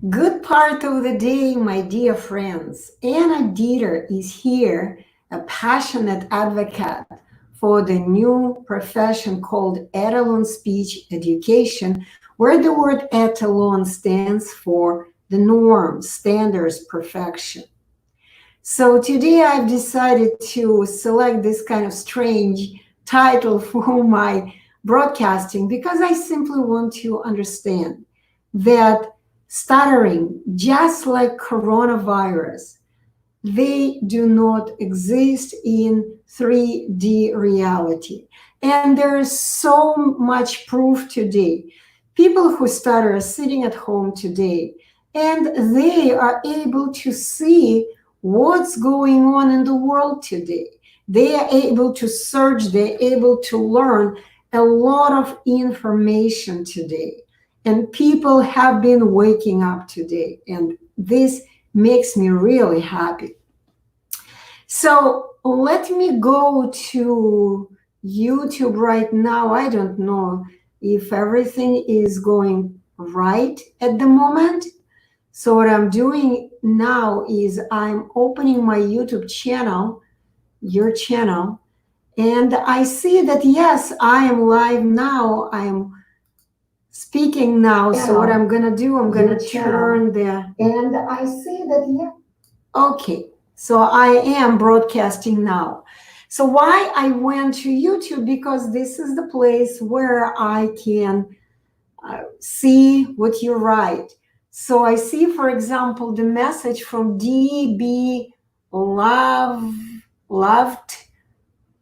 Good part of the day, my dear friends. Anna Deeter is here, a passionate advocate for the new profession called Etalon Speech Education, where the word Etalon stands for the norm, standards, perfection. So today I've decided to select this kind of strange title for my broadcasting because I simply want to understand that stuttering, just like coronavirus, they do not exist in 3D reality. And there is so much proof today. People who stutter are sitting at home today, and they are able to see what's going on in the world today. They are able to search, they're able to learn a lot of information today. And people have been waking up today, and this makes me really happy. So let me go to YouTube right now. I don't know if everything is going right at the moment. So what I'm doing now is I'm opening my YouTube channel, your channel, and I see that, yes, I am live now. I am speaking now. So what I'm going to do, I'm going to turn the... And I see that, yeah. Okay, so I am broadcasting now. So why I went to YouTube? Because this is the place where I can see what you write. So I see, for example, the message from DB loved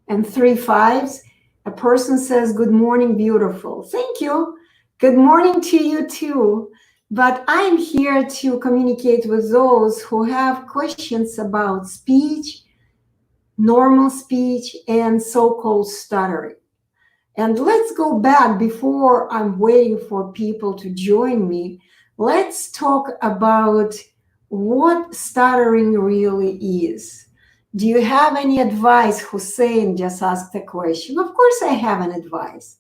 and 3 5s. A person says, "Good morning, beautiful." Thank you. Good morning to you too. But I'm here to communicate with those who have questions about speech, normal speech, and so-called stuttering. And let's go back before I'm waiting for people to join me. Let's talk about what stuttering really is. Do you have any advice? Hussein just asked a question. Of course I have an advice.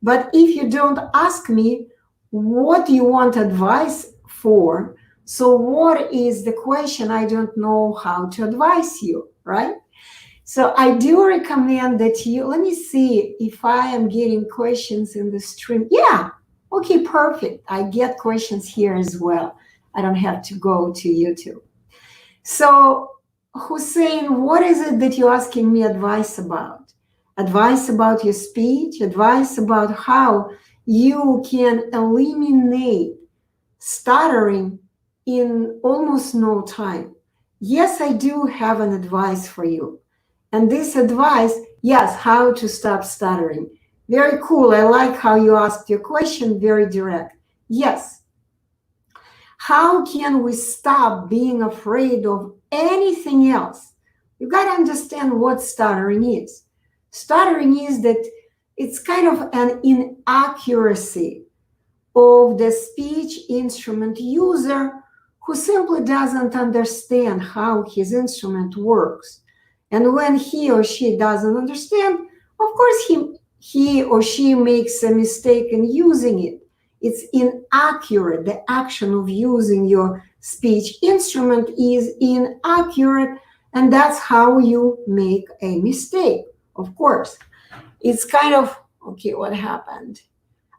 But if you don't ask me what you want advice for, so what is the question? I don't know how to advise you, right? So I do recommend that you, let me see if I am getting questions in the stream. Yeah, okay, perfect. I get questions here as well. I don't have to go to YouTube. So Hussein, what is it that you're asking me advice about? Advice about your speech, advice about how you can eliminate stuttering in almost no time. Yes, I do have an advice for you. And this advice, yes, how to stop stuttering. Very cool. I like how you asked your question, very direct. Yes. How can we stop being afraid of anything else? You got to understand what stuttering is. Stuttering is that it's kind of an inaccuracy of the speech instrument user who simply doesn't understand how his instrument works. And when he or she doesn't understand, of course, he or she makes a mistake in using it. It's inaccurate. The action of using your speech instrument is inaccurate, and that's how you make a mistake, of course. It's kind of, okay, what happened?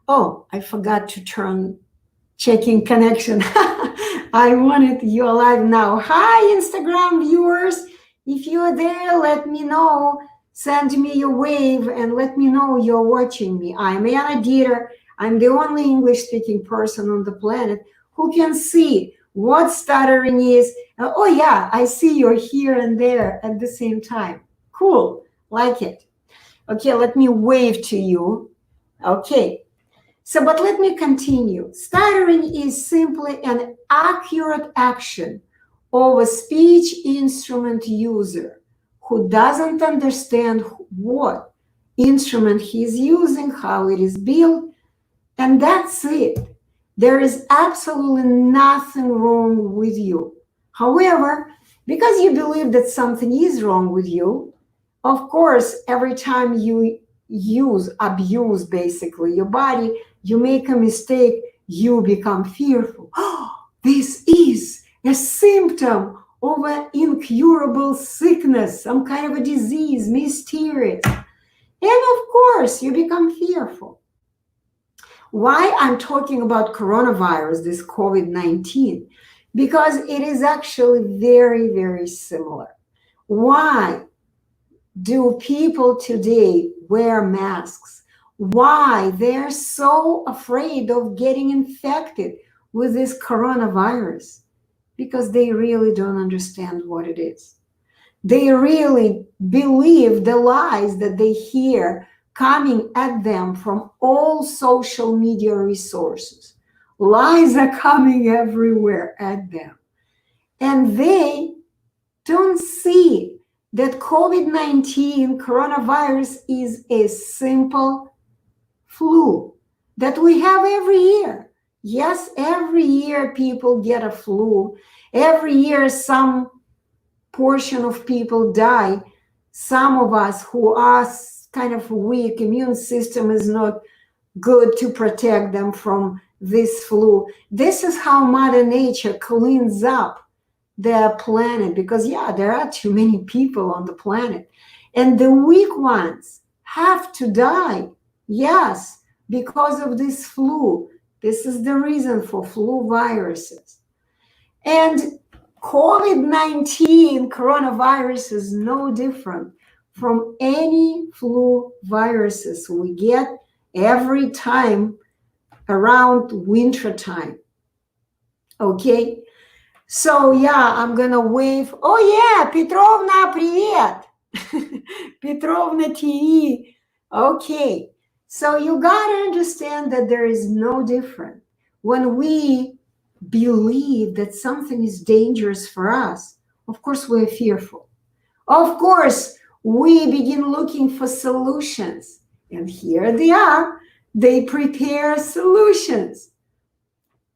Oh, I forgot to turn checking connection. I wanted you alive now. Hi, Instagram viewers. If you're there, let me know. Send me your wave and let me know you're watching me. I'm Anna Deeter. I'm the only English-speaking person on the planet who can see what stuttering is. Oh, yeah, I see you're here and there at the same time. Cool, like it. Okay, let me wave to you. Okay. So, but let me continue. Stuttering is simply an accurate action of a speech instrument user who doesn't understand what instrument he's using, how it is built, and that's it. There is absolutely nothing wrong with you. However, because you believe that something is wrong with you, of course, every time you abuse basically your body, you make a mistake, you become fearful. Oh, this is a symptom of an incurable sickness, some kind of a disease, mysterious. And of course, you become fearful. Why I'm talking about coronavirus, this COVID-19? Because it is actually very, very similar. Why do people today wear masks? Why they're so afraid of getting infected with this coronavirus? Because they really don't understand what it is. They really believe the lies that they hear coming at them from all social media resources. Lies are coming everywhere at them. And they don't see that COVID-19 coronavirus is a simple flu that we have every year. Yes, every year people get a flu. Every year some portion of people die. Some of us who are kind of weak, immune system is not good to protect them from this flu. This is how Mother Nature cleans up the planet, because there are too many people on the planet. And the weak ones have to die. Yes, because of this flu. This is the reason for flu viruses. And COVID-19 coronavirus is no different from any flu viruses we get every time around winter time. Okay? So I'm gonna wave. Oh yeah, Petrovna, привет! Petrovna TV. Okay, so you gotta understand that there is no difference. When we believe that something is dangerous for us, of course we're fearful. Of course, we begin looking for solutions. And here they are. They prepare solutions.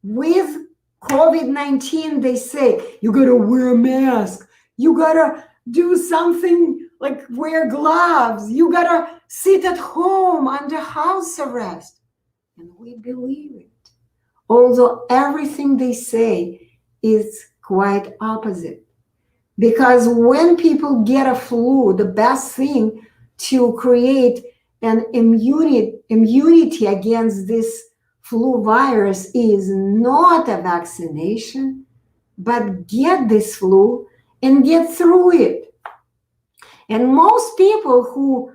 With COVID-19, they say, you gotta wear a mask. You gotta do something like wear gloves. You gotta sit at home under house arrest. And we believe it. Although everything they say is quite opposite. Because when people get a flu, the best thing to create an immunity against this flu virus is not a vaccination, but get this flu and get through it. And most people who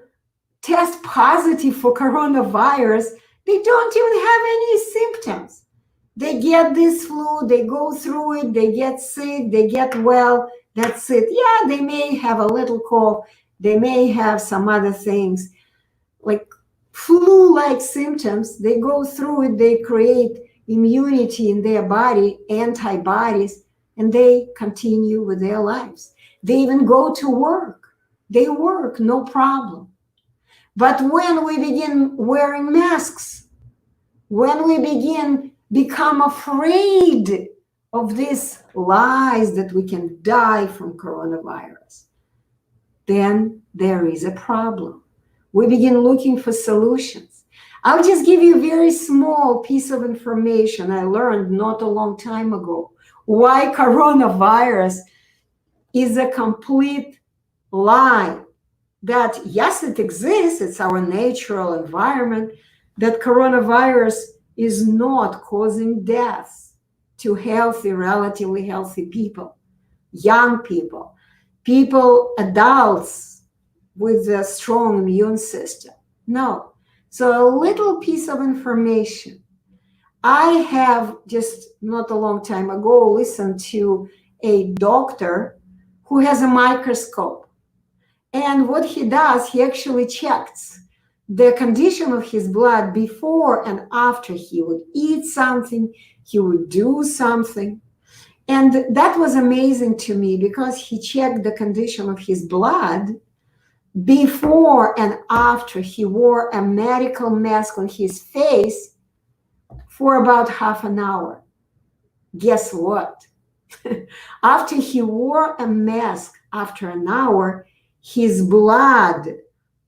test positive for coronavirus, they don't even have any symptoms. They get this flu, they go through it, they get sick, they get well, that's it. Yeah, they may have a little cough, they may have some other things, like flu-like symptoms. They go through it, they create immunity in their body, antibodies, and they continue with their lives. They even go to work. They work, no problem. But when we begin wearing masks, when we become afraid of these lies that we can die from coronavirus, then there is a problem. We begin looking for solutions. I'll just give you a very small piece of information I learned not a long time ago. Why coronavirus is a complete lie. That yes, it exists, it's our natural environment, that coronavirus is not causing deaths to healthy, relatively healthy people, young people, adults with a strong immune system. No. So a little piece of information. I have just not a long time ago listened to a doctor who has a microscope. And what he does, he actually checks the condition of his blood before and after he would eat something, he would do something. And that was amazing to me because he checked the condition of his blood before and after he wore a medical mask on his face for about half an hour. Guess what? After he wore a mask after an hour, his blood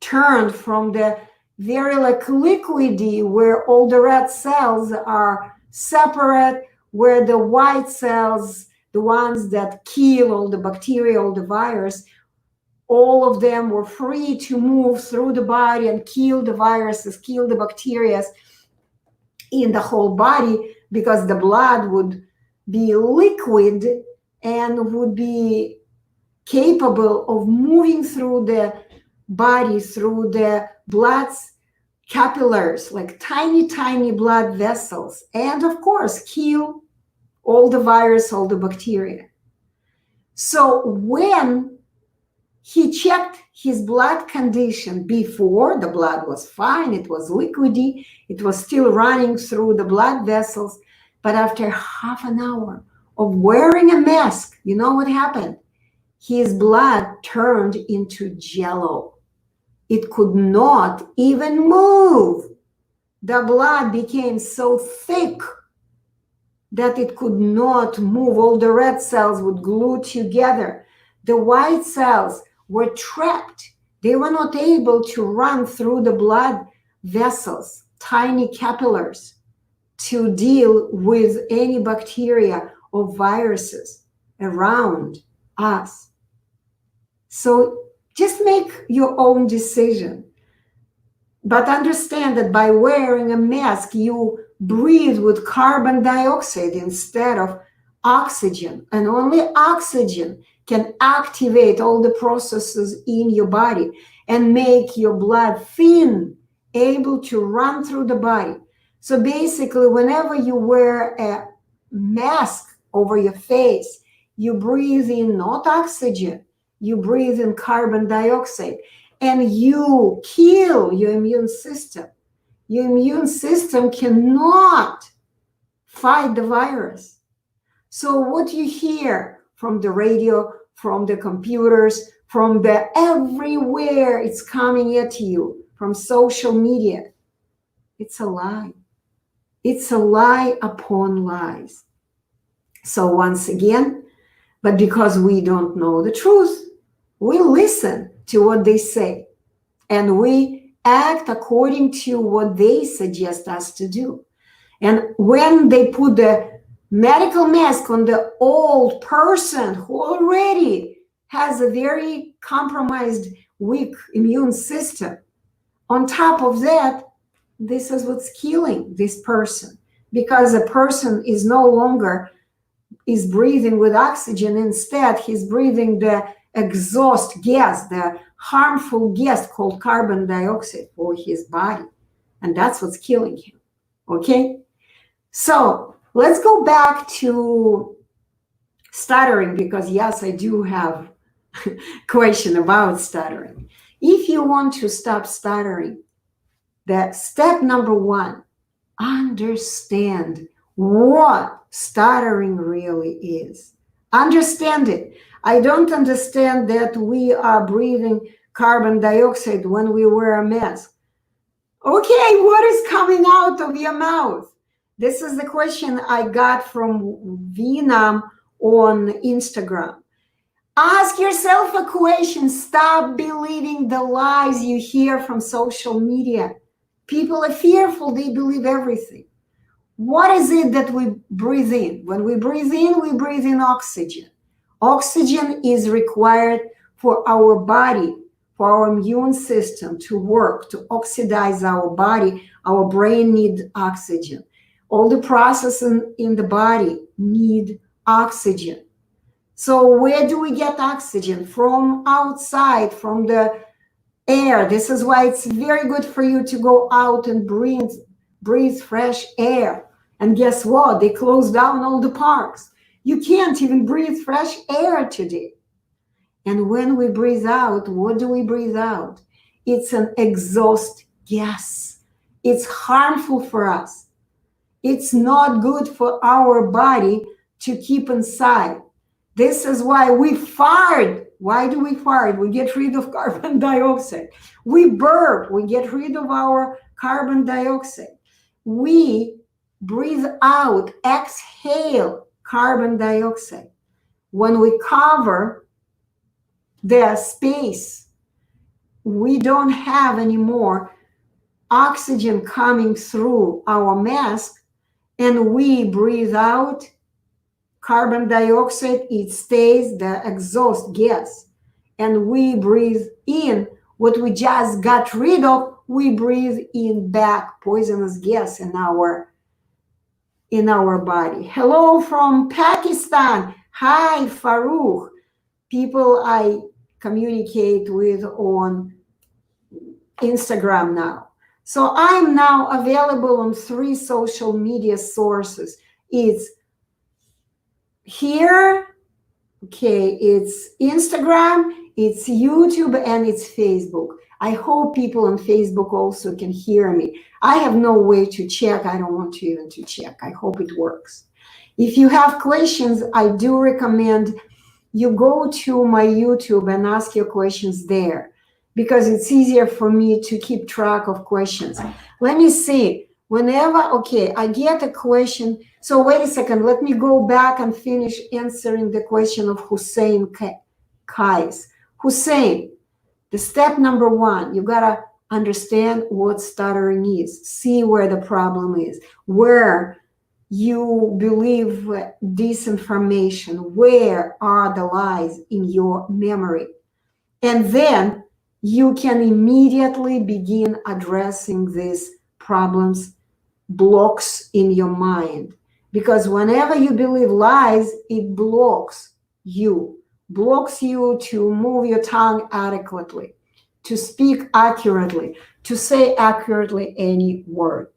turned from the very liquidy where all the red cells are separate, where the white cells, the ones that kill all the bacteria, all the virus, all of them were free to move through the body and kill the viruses, kill the bacteria in the whole body, because the blood would be liquid and would be capable of moving through the body, through the blood capillaries, like tiny, tiny blood vessels, and of course, kill all the virus, all the bacteria. So when he checked his blood condition before, the blood was fine, it was liquidy, it was still running through the blood vessels, but after half an hour of wearing a mask, you know what happened? His blood turned into jello. It could not even move. The blood became so thick that it could not move. All the red cells would glue together. The white cells were trapped. They were not able to run through the blood vessels, tiny capillaries, to deal with any bacteria or viruses around us. So just make your own decision. But understand that by wearing a mask, you breathe with carbon dioxide instead of oxygen. And only oxygen can activate all the processes in your body and make your blood thin, able to run through the body. So basically, whenever you wear a mask over your face, you breathe in not oxygen, you breathe in carbon dioxide, and you kill your immune system. Your immune system cannot fight the virus. So what you hear from the radio, from the computers, from the everywhere it's coming at you, from social media, it's a lie. It's a lie upon lies. So once again, but because we don't know the truth, we listen to what they say and we act according to what they suggest us to do. And when they put the medical mask on the old person who already has a very compromised, weak immune system, on top of that, this is what's killing this person, because a person is no longer is breathing with oxygen. Instead, he's breathing the exhaust gas, the harmful gas called carbon dioxide for his body. And that's what's killing him. Okay? So let's go back to stuttering, because yes, I do have a question about stuttering. If you want to stop stuttering, the step number one, understand what stuttering really is. Understand it. I don't understand that we are breathing carbon dioxide when we wear a mask. Okay, what is coming out of your mouth? This is the question I got from Vinam on Instagram. Ask yourself a question. Stop believing the lies you hear from social media. People are fearful. They believe everything. What is it that we breathe in? When we breathe in oxygen. Oxygen is required for our body, for our immune system to work, to oxidize our body. Our brain needs oxygen. All the processes in the body need oxygen. So where do we get oxygen? From outside, from the air. This is why it's very good for you to go out and breathe fresh air. And guess what? They closed down all the parks. You can't even breathe fresh air today. And when we breathe out, what do we breathe out? It's an exhaust gas. It's harmful for us. It's not good for our body to keep inside. This is why we fart. Why do we fart? We get rid of carbon dioxide. We burp. We get rid of our carbon dioxide. We breathe out, exhale carbon dioxide. When we cover the space, we don't have any more oxygen coming through our mask, and we breathe out carbon dioxide, it stays the exhaust gas. And we breathe in what we just got rid of, we breathe in back poisonous gas in our body. Hello from Pakistan. Hi, Farouk. People I communicate with on Instagram now. So I'm now available on 3 social media sources. It's here, okay, it's Instagram, it's YouTube, and it's Facebook. I hope people on Facebook also can hear me. I have no way to check. I don't want you even to check. I hope it works. If you have questions, I do recommend you go to my YouTube and ask your questions there, because it's easier for me to keep track of questions. Let me see. Whenever, okay, I get a question. So wait a second. Let me go back and finish answering the question of Hussein Kais. Hussein, the step number 1, you got to understand what stuttering is. See where the problem is, where you believe disinformation, where are the lies in your memory. And then you can immediately begin addressing these problems, blocks in your mind. Because whenever you believe lies, it blocks you to move your tongue adequately, to speak accurately, to say accurately any word.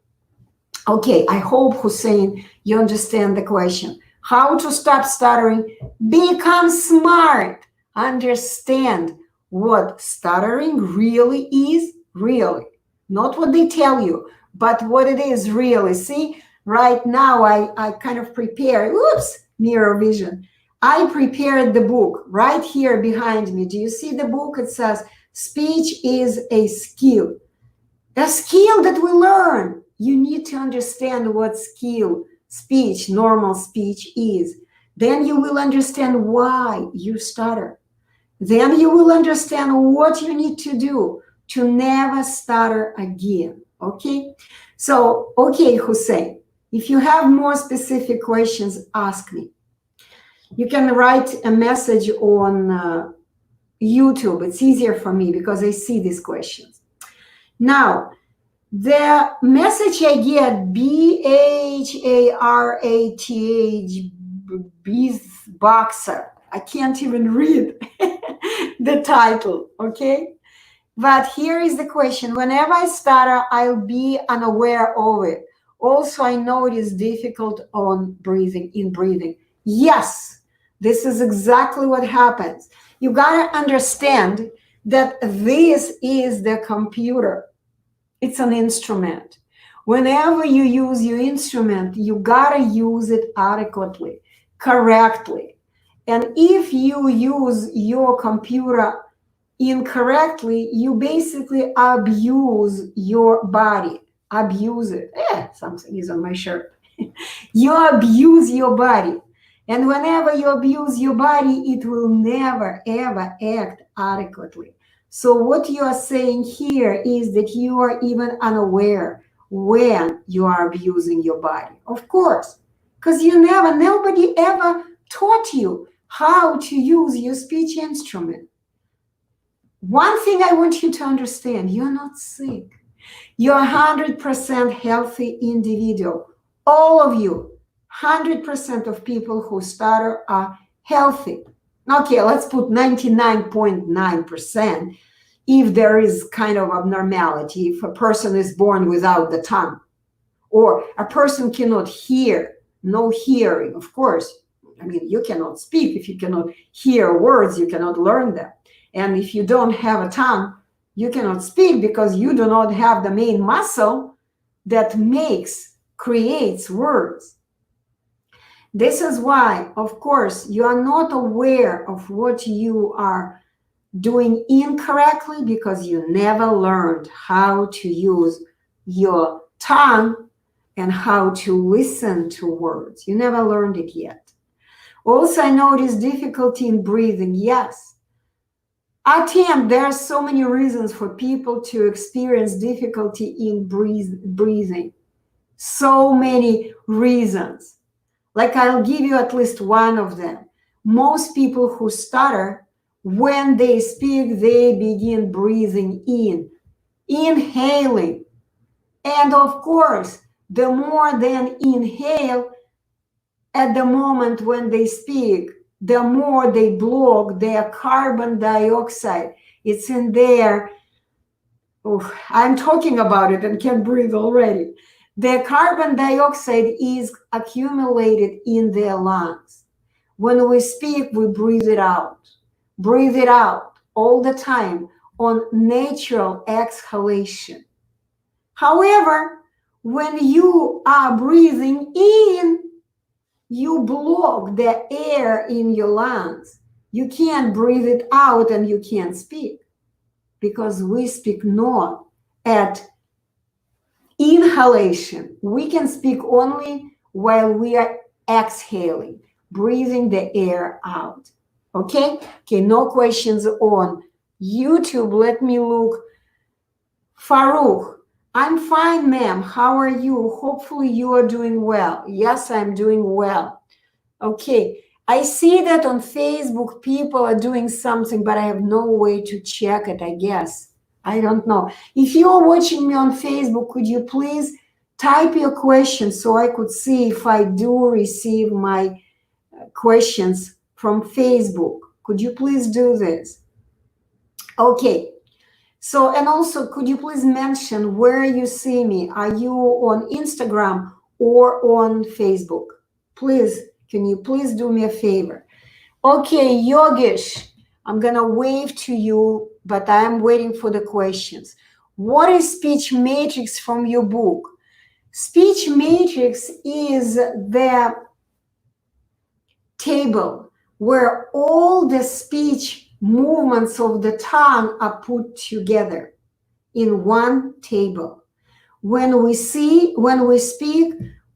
Okay, I hope, Hussein, you understand the question. How to stop stuttering? Become smart. Understand what stuttering really is, really. Not what they tell you, but what it is really. See, right now I kind of prepared, mirror vision. I prepared the book right here behind me. Do you see the book? It says, Speech is a skill that we learn. You need to understand what skill, speech, normal speech is. Then you will understand why you stutter. Then you will understand what you need to do to never stutter again. Okay? So, okay, Hussein, if you have more specific questions, ask me. You can write a message on YouTube. It's easier for me because I see these questions. Now, the message I get, BHARATH, boxer. I can't even read the title, okay? But here is the question. Whenever I stutter, I'll be unaware of it. Also, I know it is difficult in breathing. Yes, this is exactly what happens. You got to understand that this is the computer. It's an instrument. Whenever you use your instrument, you got to use it adequately, correctly. And if you use your computer incorrectly, you basically abuse your body. Abuse it. Something is on my shirt. You abuse your body. And whenever you abuse your body, it will never, ever act adequately. So what you are saying here is that you are even unaware when you are abusing your body. Of course, because nobody ever taught you how to use your speech instrument. One thing I want you to understand, you're not sick. You're a 100% healthy individual. All of you, 100% of people who stutter are healthy. Okay, let's put 99.9% if there is kind of abnormality, if a person is born without the tongue, or a person cannot hear, no hearing, of course. I mean, you cannot speak. If you cannot hear words, you cannot learn them. And if you don't have a tongue, you cannot speak because you do not have the main muscle that creates words. This is why, of course, you are not aware of what you are doing incorrectly because you never learned how to use your tongue and how to listen to words. You never learned it yet. Also, I noticed difficulty in breathing. Yes. There are so many reasons for people to experience difficulty in breathing. So many reasons. Like, I'll give you at least one of them. Most people who stutter, when they speak, they begin breathing in, inhaling. And of course, the more they inhale at the moment when they speak, the more they block their carbon dioxide. It's in there. Oh, I'm talking about it and can't breathe already. The carbon dioxide is accumulated in their lungs. When we speak, we breathe it out. Breathe it out all the time on natural exhalation. However, when you are breathing in, you block the air in your lungs. You can't breathe it out and you can't speak, because we speak not at inhalation. We can speak only while we are exhaling, breathing the air out. Okay? Okay, no questions on YouTube. Let me look. Farouk, I'm fine, ma'am. How are you? Hopefully you are doing well. Yes, I'm doing well. Okay, I see that on Facebook people are doing something, but I have no way to check it, I guess. I don't know. If you're watching me on Facebook, could you please type your questions so I could see if I do receive my questions from Facebook? Could you please do this? Okay. So, and also, could you please mention where you see me? Are you on Instagram or on Facebook? Please, can you please do me a favor? Okay, Yogesh, I'm going to wave to you, but I'm waiting for the questions. What is speech matrix from your book? Speech matrix is the table where all the speech movements of the tongue are put together in one table. When we speak,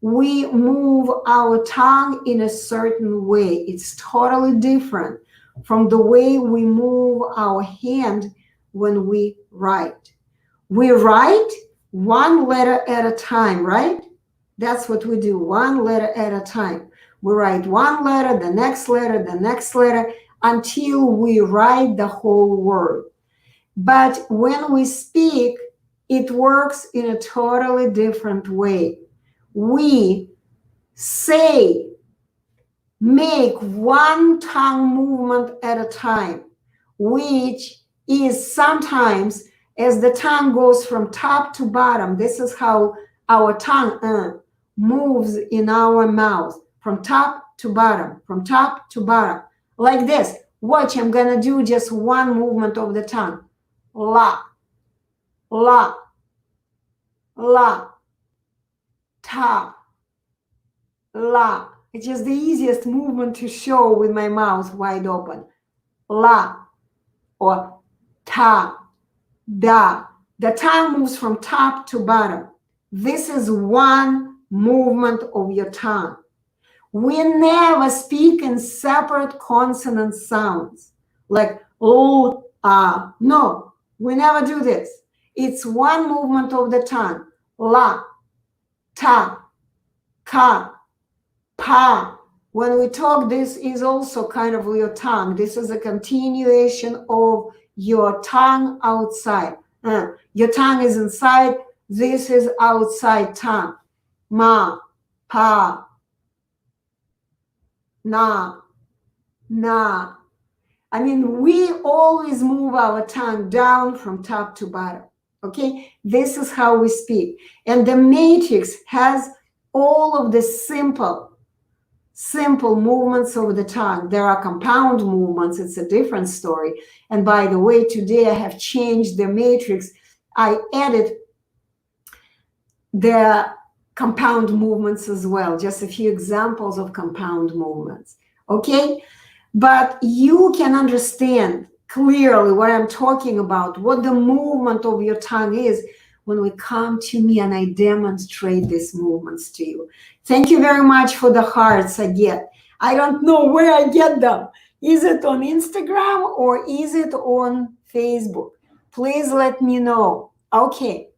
we move our tongue in a certain way. It's totally different from the way we move our hand when we write. We write one letter at a time, right? That's what we do, one letter at a time. We write one letter, the next letter, until we write the whole word. But when we speak, it works in a totally different way. We say, make one tongue movement at a time, which is sometimes, as the tongue goes from top to bottom, this is how our tongue moves in our mouth, from top to bottom, like this. Watch, I'm gonna do just one movement of the tongue. La, la, la, ta, la. It's just the easiest movement to show with my mouth wide open. La, or ta, da. The tongue moves from top to bottom. This is one movement of your tongue. We never speak in separate consonant sounds, like oh, ah. No, we never do this. It's one movement of the tongue. La, ta, ka, pa. When we talk, this is also kind of your tongue. This is a continuation of your tongue outside. Your tongue is inside. This is outside tongue. Ma, pa, na, na. I mean, we always move our tongue down from top to bottom. Okay, this is how we speak. And the matrix has all of the simple movements of the tongue. There are compound movements. It's a different story. And by the way, today I have changed the matrix. I added the compound movements as well, just a few examples of compound movements. Okay, but you can understand clearly what I'm talking about, what the movement of your tongue is, when we come to me and I demonstrate these movements to you. Thank you very much for the hearts I get. I don't know where I get them. Is it on Instagram or is it on Facebook? Please let me know. Okay.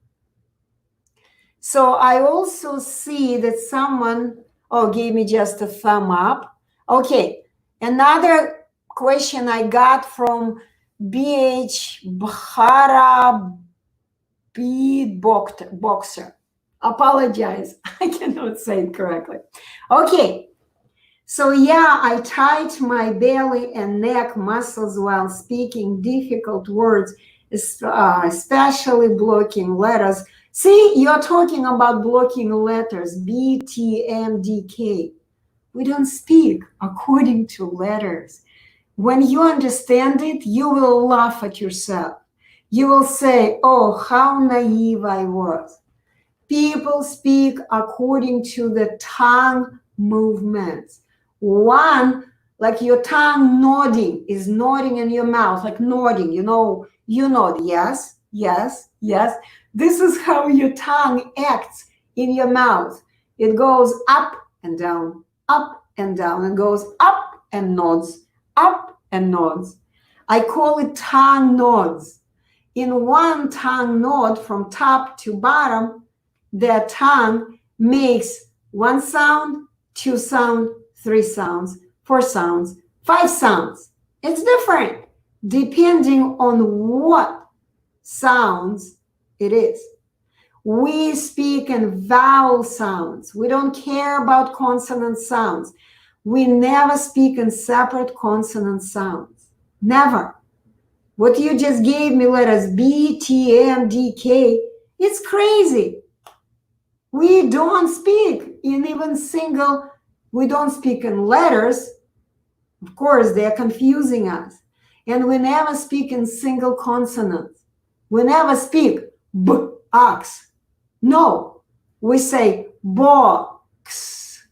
So I also see that someone, gave me just a thumb up. Okay, another question I got from BH Bhara Beatboxer. Apologize, I cannot say it correctly. Okay, so yeah, I tight my belly and neck muscles while speaking difficult words, especially blocking letters. See, you're talking about blocking letters, B, T, M, D, K. We don't speak according to letters. When you understand it, you will laugh at yourself. You will say, oh, how naive I was. People speak according to the tongue movements. One, like your tongue nodding is nodding in your mouth, like nodding, you nod, yes, yes, yes. This is how your tongue acts in your mouth. It goes up and down, and goes up and nods, up and nods. I call it tongue nods. In one tongue nod from top to bottom, the tongue makes one sound, two sounds, three sounds, four sounds, five sounds. It's different depending on what sounds it is. We speak in vowel sounds. We don't care about consonant sounds. We never speak in separate consonant sounds. Never. What you just gave me, letters B, T, M, D, K, it's crazy. We don't speak in even single, we don't speak in letters. Of course, they're confusing us. And we never speak in single consonants. We never speak B, ox. No, we say box,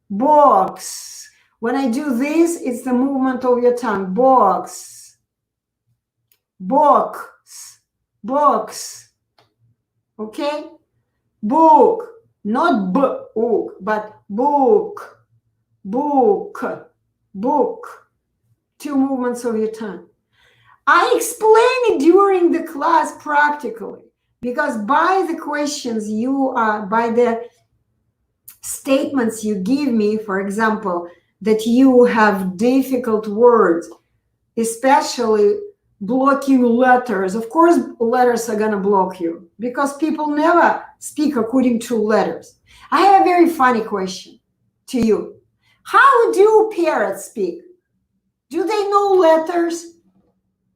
box. When I do this, it's the movement of your tongue. Box, box, box. Okay? Book, not book, but book, book, book. Two movements of your tongue. I explain it during the class practically, because by the questions by the statements you give me, for example, that you have difficult words, especially blocking letters. Of course, letters are going to block you because people never speak according to letters. I have a very funny question to you. How do parrots speak? Do they know letters?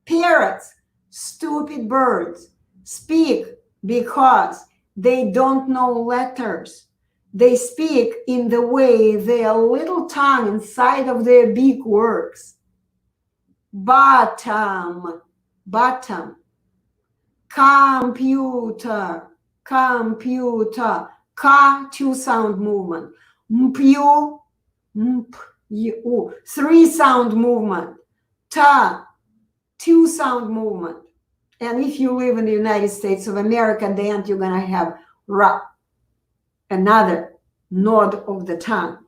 Parrots, stupid birds, speak because they don't know letters. They speak in the way their little tongue inside of their beak works. Bottom, bottom. Computer, computer. Ka, two sound movement. Mpyu, mpyu, three sound movement. Ta, two sound movement. And if you live in the United States of America, at the end you're going to have ra, another nod of the tongue.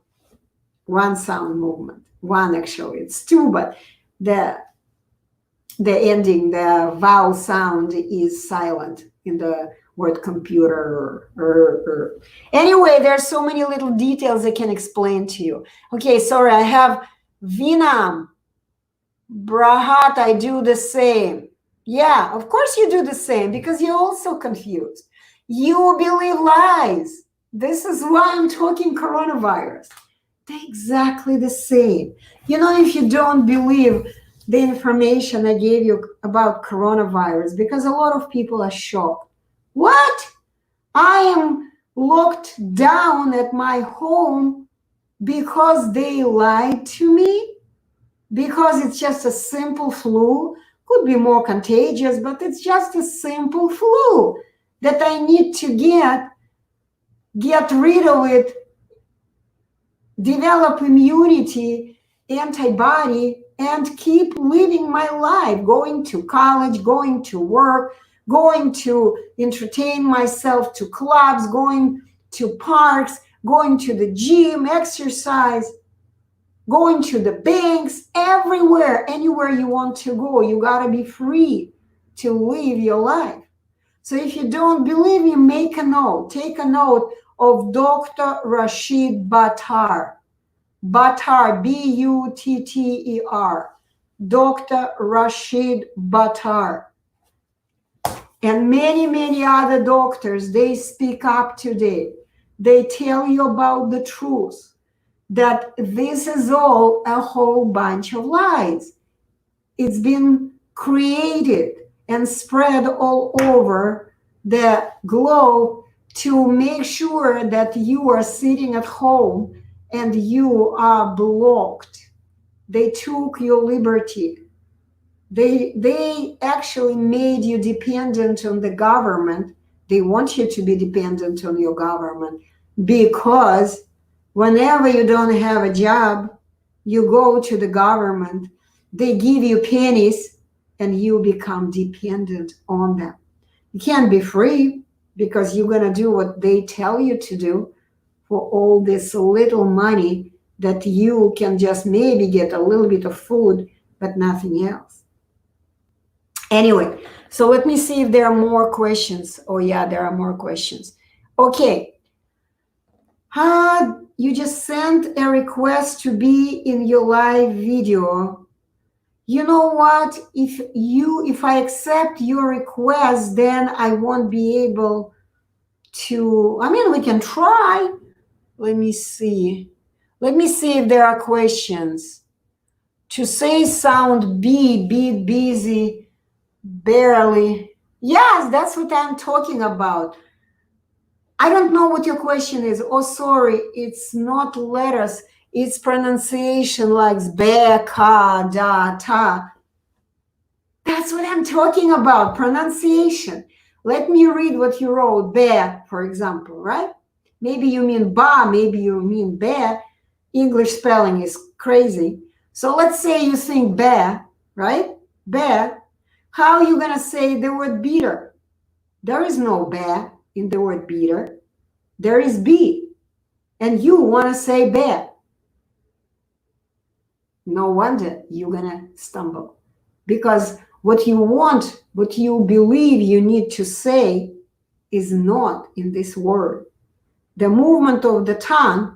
One sound movement. One actually, it's two, but the ending, the vowel sound is silent in the word computer. Anyway, there's so many little details I can explain to you. Okay, sorry, I have Vinam. Brahat, I do the same. Yeah, of course you do the same because you're also confused. You believe lies. This is why I'm talking coronavirus. They're exactly the same. You know, if you don't believe the information I gave you about coronavirus, because a lot of people are shocked. What? I am locked down at my home because they lied to me? Because it's just a simple flu? Could be more contagious, but it's just a simple flu that I need to get rid of it, develop immunity, antibody, and keep living my life, going to college, going to work, going to entertain myself, to clubs, going to parks, going to the gym, exercise, going to the banks, everywhere, anywhere you want to go. You got to be free to live your life. So if you don't believe me, make a note. Take a note of Dr. Rashid Buttar. Buttar, B-U-T-T-E-R. Dr. Rashid Buttar. And many, many other doctors, they speak up today. They tell you about the truth, that this is all a whole bunch of lies. It's been created and spread all over the globe to make sure that you are sitting at home and you are blocked. They took your liberty. They actually made you dependent on the government. They want you to be dependent on your government because whenever you don't have a job, you go to the government, they give you pennies, and you become dependent on them. You can't be free because you're going to do what they tell you to do for all this little money that you can just maybe get a little bit of food, but nothing else. Anyway, so let me see if there are more questions. Oh, yeah, there are more questions. Okay. You just sent a request to be in your live video. You know what? If I accept your request, then I won't be able to, I mean, we can try. Let me see. Let me see if there are questions. To say sound B, beat, busy, barely. Yes, that's what I'm talking about. I don't know what your question is. Oh, sorry, it's not letters. It's pronunciation like be, ka, da, ta. That's what I'm talking about, pronunciation. Let me read what you wrote, be, for example, right? Maybe you mean ba, maybe you mean be. English spelling is crazy. So let's say you think be, right? Be. How are you going to say the word beater? There is no be in the word beater. There is be. And you want to say be. No wonder you're going to stumble. Because what you want, what you believe you need to say is not in this word. The movement of the tongue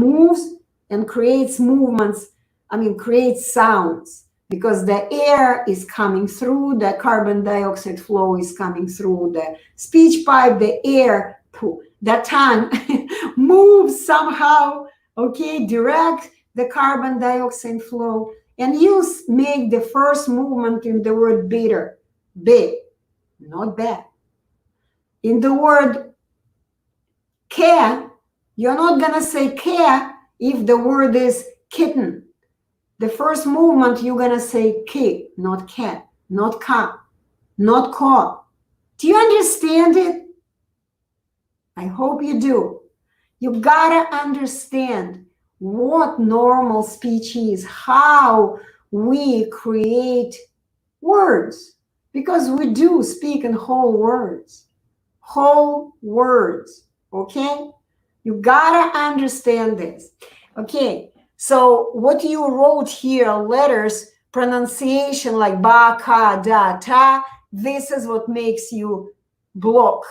moves and creates movements, creates sounds. Because the air is coming through, the carbon dioxide flow is coming through the speech pipe, the air, the tongue moves somehow, okay, direct the carbon dioxide flow. And you make the first movement in the word bitter, be, not bad. In the word care, you're not going to say care if the word is kitten. The first movement, you're going to say ki, not cat, not ka, not ka. Do you understand it? I hope you do. You got to understand what normal speech is, how we create words, because we do speak in whole words, okay? You got to understand this, okay? So what you wrote here, letters, pronunciation like ba, ka, da, ta, this is what makes you block,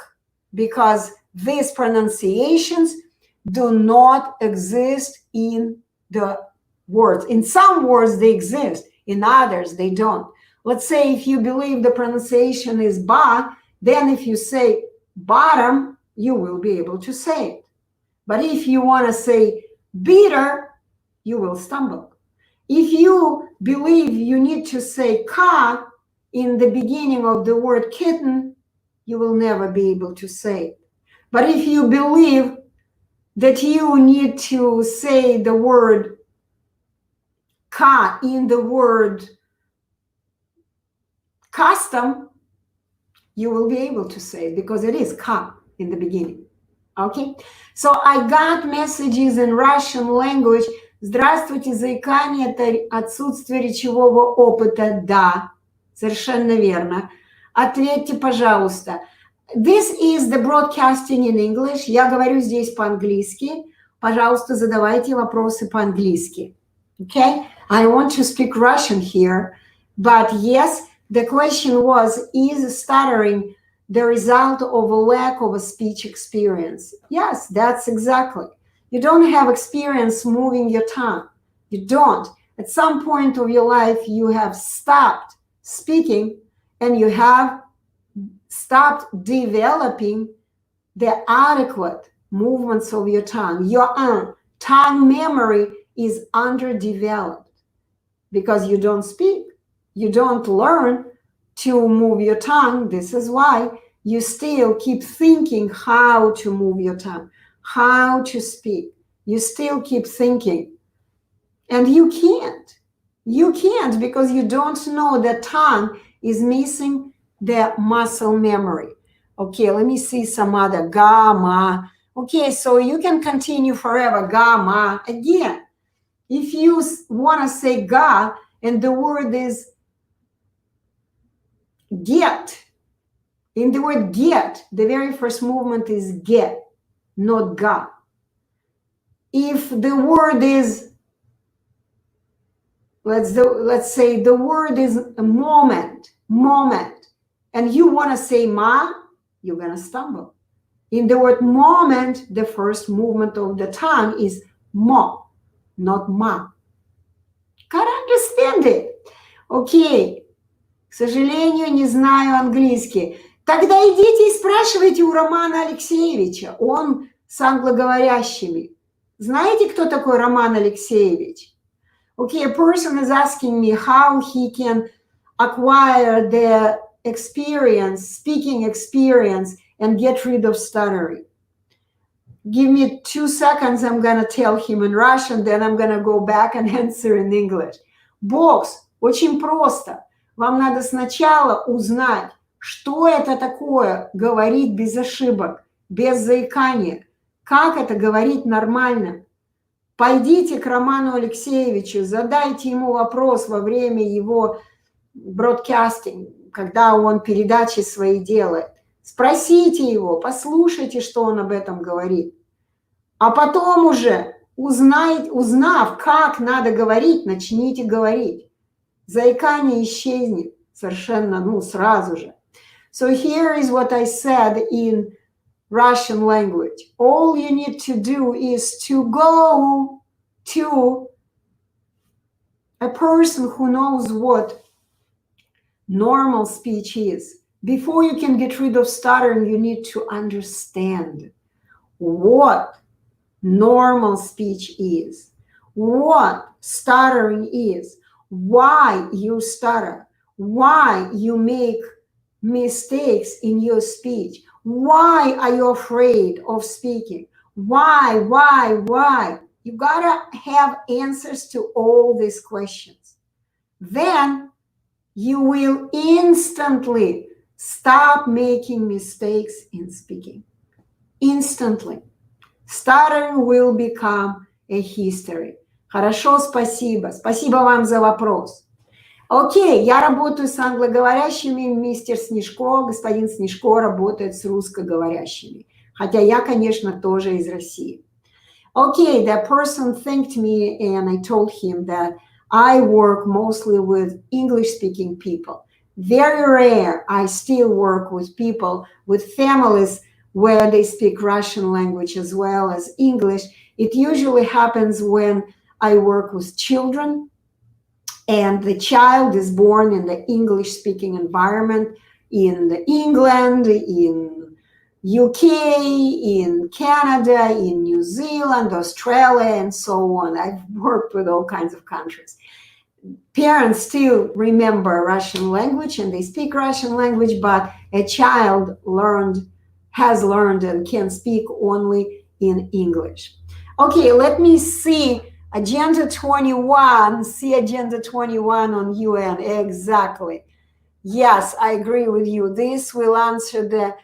because these pronunciations do not exist in the words. In some words, they exist. In others, they don't. Let's say if you believe the pronunciation is ba, then if you say bottom, you will be able to say it. But if you want to say beater, you will stumble. If you believe you need to say ka in the beginning of the word kitten, you will never be able to say it. But if you believe that you need to say the word ka in the word custom, you will be able to say it because it is ka in the beginning. Okay? So I got messages in Russian language. Здравствуйте, заикание – это отсутствие речевого опыта. Да, совершенно верно. Ответьте, пожалуйста. This is the broadcasting in English. Я говорю здесь по-английски. Пожалуйста, задавайте вопросы по-английски. Okay? I want to speak Russian here. But yes, the question was, is stuttering the result of a lack of a speech experience. Yes, that's exactly. You don't have experience moving your tongue. You don't. At some point of your life, you have stopped speaking and you have stopped developing the adequate movements of your tongue. Your tongue memory is underdeveloped because you don't speak. You don't learn to move your tongue. This is why you still keep thinking how to move your tongue, how to speak. You still keep thinking. And you can't. You can't because you don't know the tongue is missing the muscle memory. Okay, let me see some other. Gamma. Okay, so you can continue forever. Gamma. Again, if you want to say ga and the word is get, in the word get, the very first movement is get, not ga. If the word is, let's say the word is a moment, and you want to say ma, you're going to stumble. In the word moment, the first movement of the tongue is mo, not ma. Gotta understand it. Okay. К сожалению, не знаю английский. Тогда идите и спрашивайте у Романа Алексеевича. Он с англоговорящими. Знаете, кто такой Роман Алексеевич? Okay, a person is asking me how he can acquire the experience, speaking experience, and get rid of stuttering. Give me 2 seconds, I'm going to tell him in Russian, then I'm going to go back and answer in English. Бокс, очень просто. Вам надо сначала узнать, что это такое говорить без ошибок, без заикания. Как это говорить нормально. Пойдите к Роману Алексеевичу, задайте ему вопрос во время его бродкастинг, когда он передачи свои делает. Спросите его, послушайте, что он об этом говорит. А потом уже, узнав, как надо говорить, начните говорить. Заикание исчезнет совершенно, сразу же. So here is what I said in Russian language. All you need to do is to go to a person who knows what normal speech is. Before you can get rid of stuttering, you need to understand what normal speech is, what stuttering is, why you stutter, why you make mistakes in your speech, why are you afraid of speaking, why? You gotta have answers to all these questions. Then you will instantly stop making mistakes in speaking. Instantly. Stuttering will become a history. Хорошо, спасибо. Спасибо вам за вопрос. Окей, я работаю с англоговорящими, мистер Снежко, господин Снежко работает с русскоговорящими. Хотя я, конечно, тоже из России. Okay, that person thanked me and I told him that I work mostly with English-speaking people. Very rare, I still work with people, with families where they speak Russian language as well as English. It usually happens when I work with children and the child is born in the English-speaking environment in England, in UK, in Canada, in New Zealand, Australia, and so on. I've worked with all kinds of countries. Parents still remember Russian language and they speak Russian language, but a child has learned and can speak only in English. Okay, let me see Agenda 21. See Agenda 21 on UN. Exactly. Yes, I agree with you. This will answer the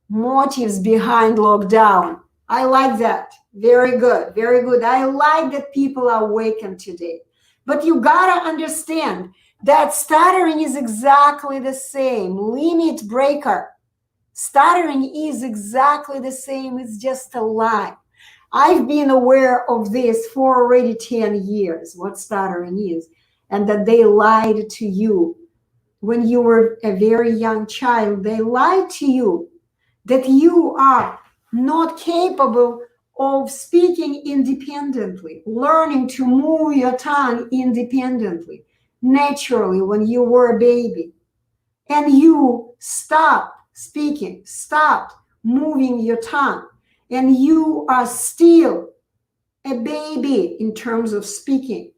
motives behind lockdown. I like that. Very good. Very good. I like that people are awakened today. But you gotta understand that stuttering is exactly the same. Limit breaker. Stuttering is exactly the same. It's just a lie. I've been aware of this for already 10 years, what stuttering is, and that they lied to you when you were a very young child, they lied to you that you are not capable of speaking independently, learning to move your tongue independently, naturally when you were a baby. And you stopped speaking, stopped moving your tongue, and you are still a baby in terms of speaking.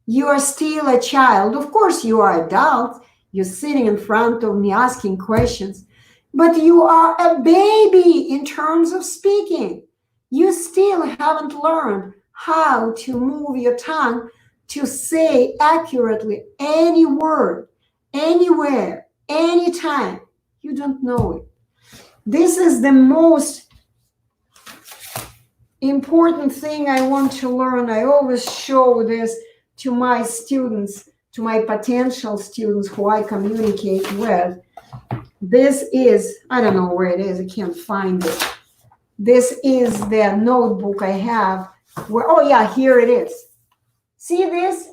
You are still a child. Of course, you are adult. You're sitting in front of me asking questions, but you are a baby in terms of speaking. You still haven't learned how to move your tongue to say accurately any word, anywhere, anytime. You don't know it. This is the most important thing I want to learn. I always show this to my students, to my potential students who I communicate with. This is, I don't know where it is, I can't find it. This is the notebook I have where, oh yeah, here it is. See this?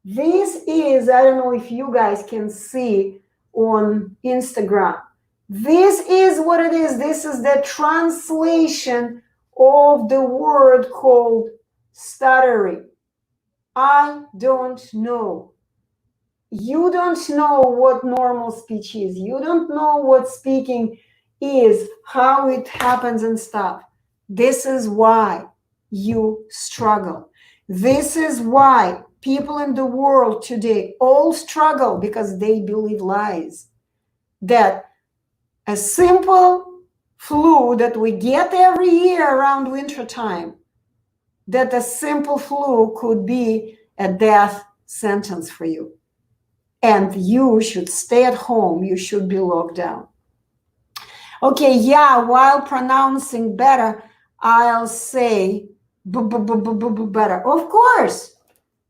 This is, I don't know if you guys can see on Instagram. This is what it is. This is the translation of the word called stuttering. I don't know. You don't know what normal speech is. You don't know what speaking is, how it happens and stuff. This is why you struggle. This is why people in the world today all struggle, because they believe lies. That a simple flu that we get every year around winter time, that a simple flu could be a death sentence for you. And you should stay at home. You should be locked down. Okay, yeah, while pronouncing better, I'll say better. Of course,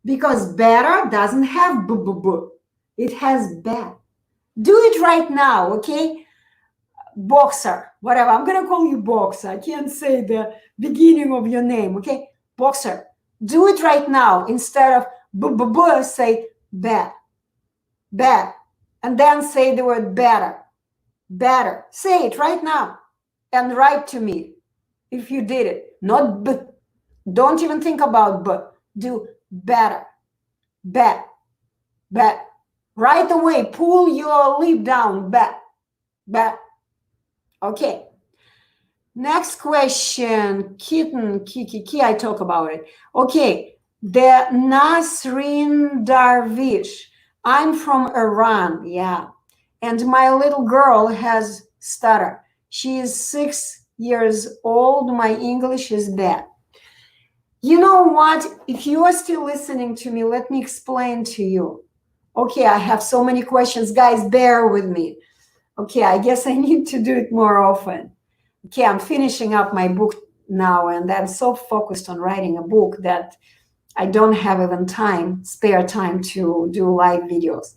because better doesn't have b. It has bad. Do it right now, okay? Boxer, whatever. I'm going to call you Boxer. I can't say the beginning of your name, okay? Boxer. Do it right now. Instead of b, say bad. Bad. And then say the word better. Better. Say it right now. And write to me if you did it. Not b. Don't even think about b. Do better. Bad. Bad. Right away, pull your lip down. Bad. Bad. Okay. Next question. Kitten, kiki, I talk about it. Okay. The Nasrin Darwish. I'm from Iran, yeah. And my little girl has stutter. She is 6 years old. My English is bad. You know what? If you are still listening to me, let me explain to you. Okay, I have so many questions. Guys, bear with me. Okay, I guess I need to do it more often. Okay, I'm finishing up my book now, and I'm so focused on writing a book that I don't have even spare time to do live videos.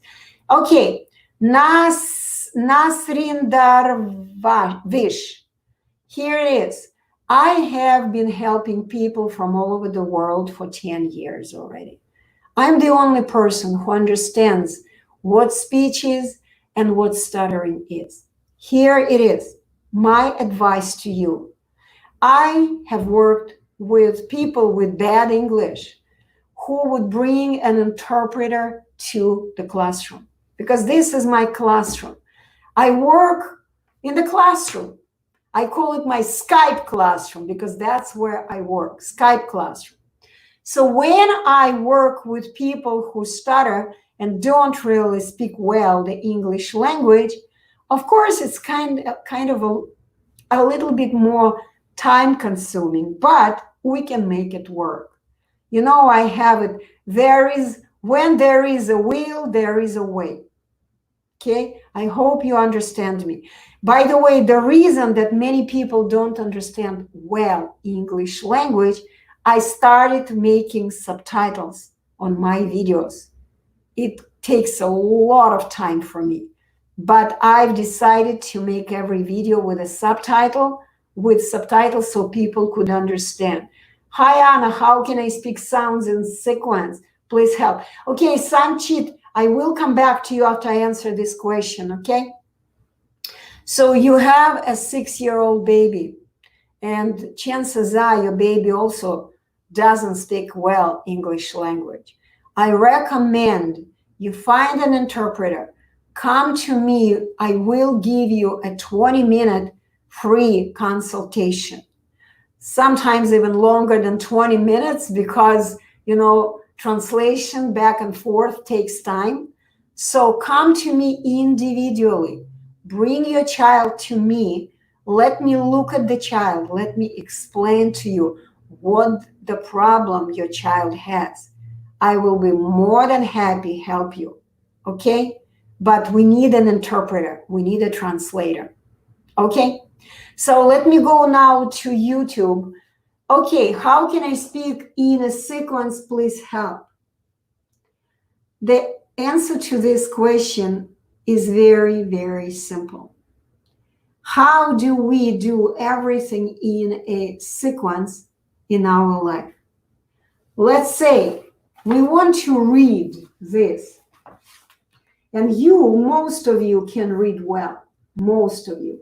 Okay, Nasrin Darwish. Here it is. I have been helping people from all over the world for 10 years already. I'm the only person who understands what speech is and what stuttering is. Here it is, my advice to you. I have worked with people with bad English who would bring an interpreter to the classroom, because this is my classroom. I work in the classroom. I call it my Skype classroom because that's where I work, Skype classroom. So when I work with people who stutter and don't really speak well the English language, of course, it's kind of a little bit more time consuming, but we can make it work. You know, I have it. When there is a will, there is a way. Okay, I hope you understand me. By the way, the reason that many people don't understand well English language, I started making subtitles on my videos. It takes a lot of time for me, but I've decided to make every video with subtitles so people could understand. Hi, Anna, how can I speak sounds in sequence? Please help. Okay, Sanchit, I will come back to you after I answer this question, okay? So you have a 6-year-old baby, and chances are your baby also doesn't speak well English language. I recommend you find an interpreter. Come to me. I will give you a 20-minute free consultation. Sometimes even longer than 20 minutes because, translation back and forth takes time. So come to me individually. Bring your child to me. Let me look at the child. Let me explain to you what the problem your child has. I will be more than happy to help you, okay? But we need an interpreter. We need a translator, okay? So let me go now to YouTube. Okay, how can I speak in a sequence? Please help. The answer to this question is very, very simple. How do we do everything in a sequence in our life? Let's say we want to read this. And most of you can read well, most of you.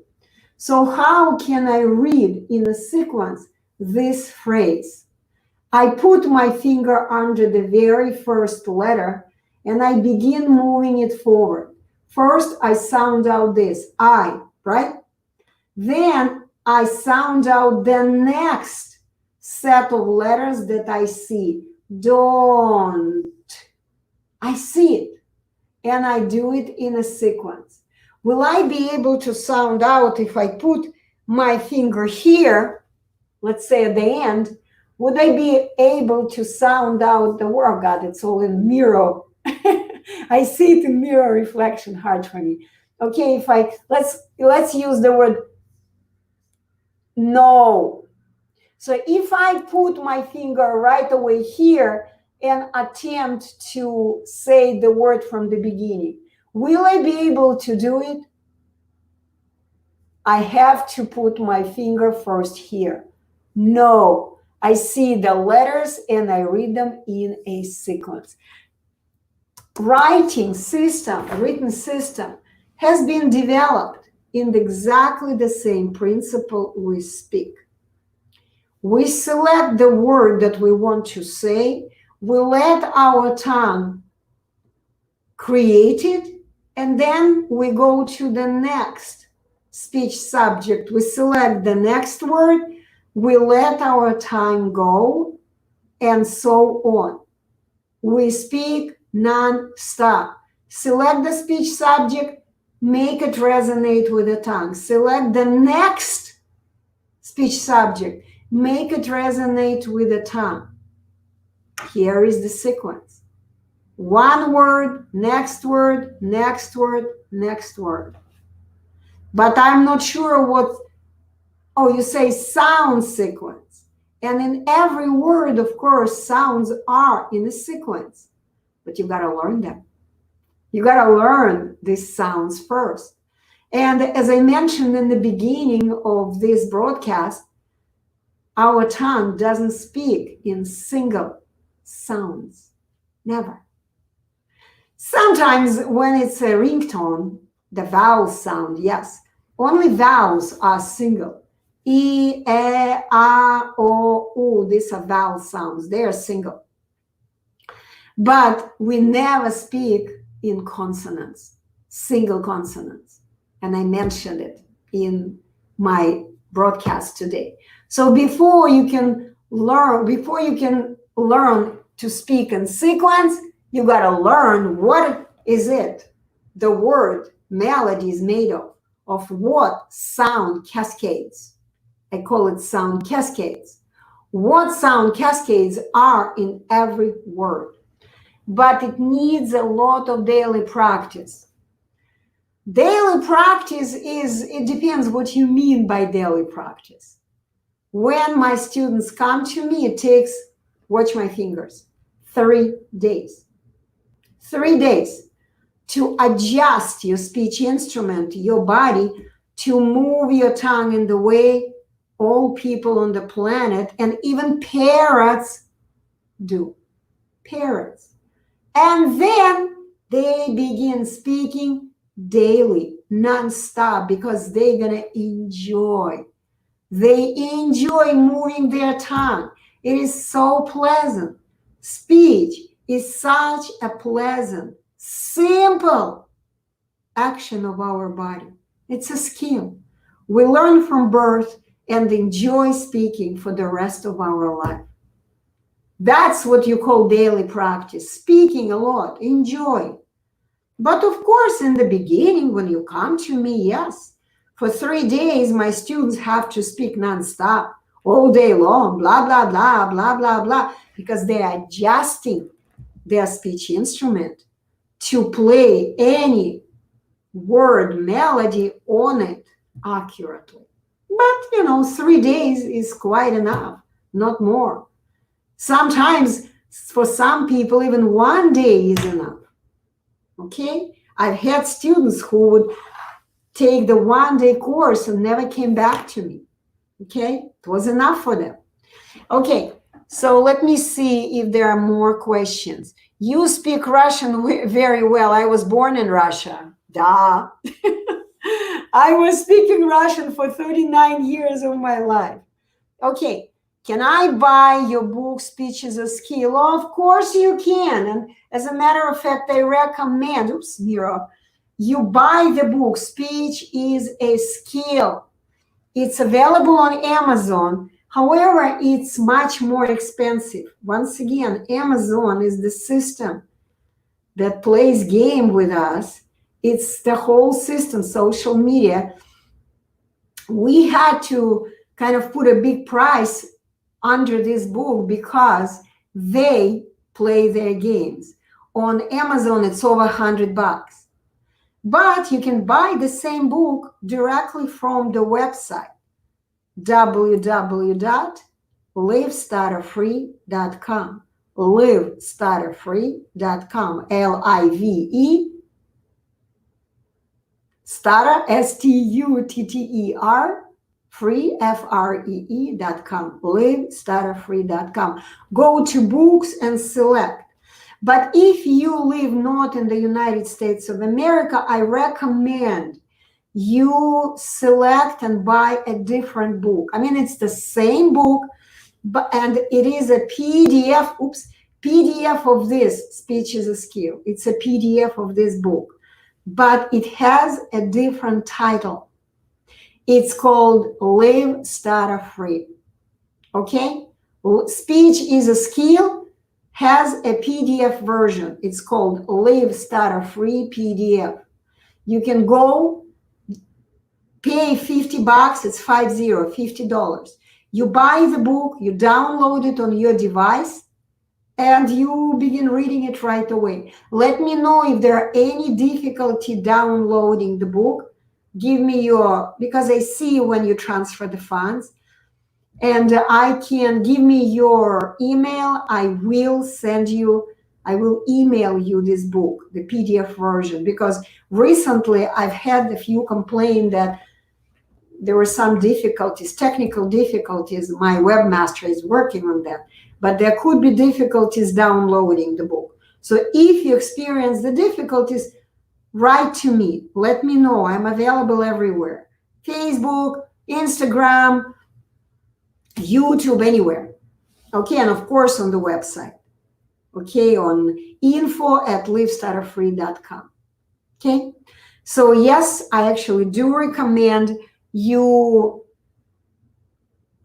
So how can I read in a sequence this phrase? I put my finger under the very first letter and I begin moving it forward. First, I sound out this, I, right? Then I sound out the next set of letters that I see. Don't. I see it. And I do it in a sequence. Will I be able to sound out if I put my finger here, let's say at the end, would I be able to sound out the word? Oh God, it's all in mirror. I see it in mirror reflection, hard for me. Okay, let's use the word no. So if I put my finger right away here and attempt to say the word from the beginning, will I be able to do it? I have to put my finger first here. No, I see the letters and I read them in a sequence. Written system has been developed in exactly the same principle we speak. We select the word that we want to say, we let our tongue create it, and then we go to the next speech subject. We select the next word, we let our time go, and so on. We speak non-stop. Select the speech subject, make it resonate with the tongue. Select the next speech subject, make it resonate with the tongue. Here is the sequence. One word, next word, next word, next word. But I'm not sure what, you say sound sequence. And in every word, of course, sounds are in a sequence. But you got to learn them. You got to learn these sounds first. And as I mentioned in the beginning of this broadcast, our tongue doesn't speak in single sounds. Never. Sometimes when it's a ringtone, the vowel sound, yes. Only vowels are single. E, E, A, O, U. These are vowel sounds. They are single. But we never speak in consonants, single consonants. And I mentioned it in my broadcast today. So before you can learn to speak in sequence, you got to learn what is it, the word melody is made of what sound cascades. I call it sound cascades. What sound cascades are in every word. But it needs a lot of daily practice. Daily practice it depends what you mean by daily practice. When my students come to me, it takes, watch my fingers, 3 days. 3 days to adjust your speech instrument, your body, to move your tongue in the way all people on the planet and even parrots do. Parrots. And then They begin speaking daily, non-stop, because they're going to enjoy. They enjoy moving their tongue. It is so pleasant. Speech is such a pleasant, simple action of our body. It's a skill. We learn from birth and enjoy speaking for the rest of our life. That's what you call daily practice, speaking a lot, enjoy. But of course, in the beginning, when you come to me, yes, for 3 days, my students have to speak nonstop, all day long, blah, blah, blah, blah, blah, blah, because they are adjusting their speech instrument to play any word melody on it accurately. But, 3 days is quite enough, not more. Sometimes, for some people, even 1 day is enough. Okay? I've had students who would take the 1-day course and never came back to me. Okay? It was enough for them. Okay, so let me see if there are more questions. You speak Russian very well. I was born in Russia. Duh. I was speaking Russian for 39 years of my life. Okay. Can I buy your book, Speech is a Skill? Oh, of course you can. And as a matter of fact, I recommend, Mira, you buy the book, Speech is a Skill. It's available on Amazon. However, it's much more expensive. Once again, Amazon is the system that plays game with us. It's the whole system, social media. We had to kind of put a big price under this book because they play their games. On Amazon, it's over $100. But you can buy the same book directly from the website, www.livestutterfree.com. livestutterfree.com. Live Stutter, Stutter, free, free.com, livestutterfree.com. Go to books and select. But if you live not in the United States of America, I recommend you select and buy a different book. I mean, it's the same book, and it is a PDF, PDF of this, Speech is a Skill. It's a PDF of this book, but it has a different title. It's called Live Stutter-Free. Okay? Speech is a Skill has a PDF version. It's called Live Stutter-Free PDF. You can go pay $50. It's $50. You buy the book, you download it on your device, and you begin reading it right away. Let me know if there are any difficulty downloading the book. Give me because I see when you transfer the funds, and give me your email. I will email you this book, the PDF version, because recently I've had a few complain that there were some difficulties, technical difficulties. My webmaster is working on that, but there could be difficulties downloading the book. So if you experience the difficulties, write to me. Let me know. I'm available everywhere. Facebook, Instagram, YouTube, anywhere. Okay, and of course on the website. Okay, on info@livestutterfree.com. Okay, so yes, I actually do recommend you.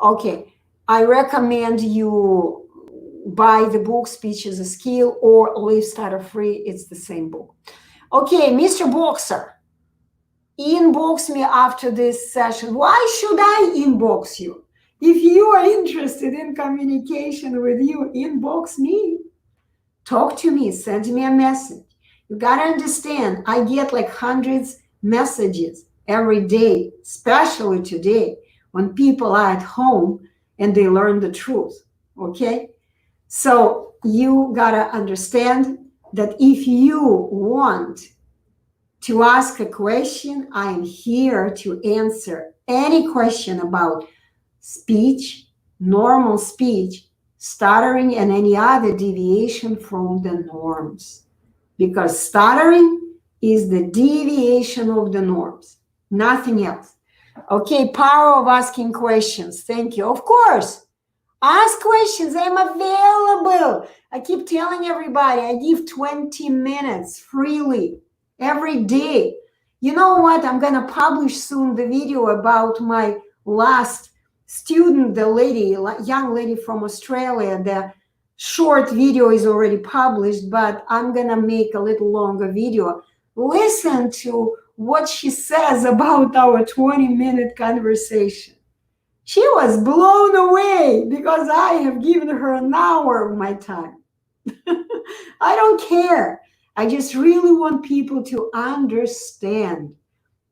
Okay, I recommend you buy the book Speech is a Skill or Live Stutter-Free. It's the same book. Okay, Mr. Boxer, inbox me after this session. Why should I inbox you? If you are interested in communication with you, inbox me. Talk to me, send me a message. You got to understand, I get like hundreds messages every day, especially today when people are at home and they learn the truth, okay? So you got to understand that if you want to ask a question, I am here to answer any question about speech, normal speech, stuttering, and any other deviation from the norms. because stuttering is the deviation of the norms, nothing else. Okay, power of asking questions. Thank you. Of course, ask questions. I'm available. I keep telling everybody I give 20 minutes freely every day. You know what? I'm going to publish soon the video about my last student, the lady, young lady from Australia. The short video is already published, but I'm going to make a little longer video. Listen to what she says about our 20-minute conversation. She was blown away because I have given her an hour of my time. I don't care. I just really want people to understand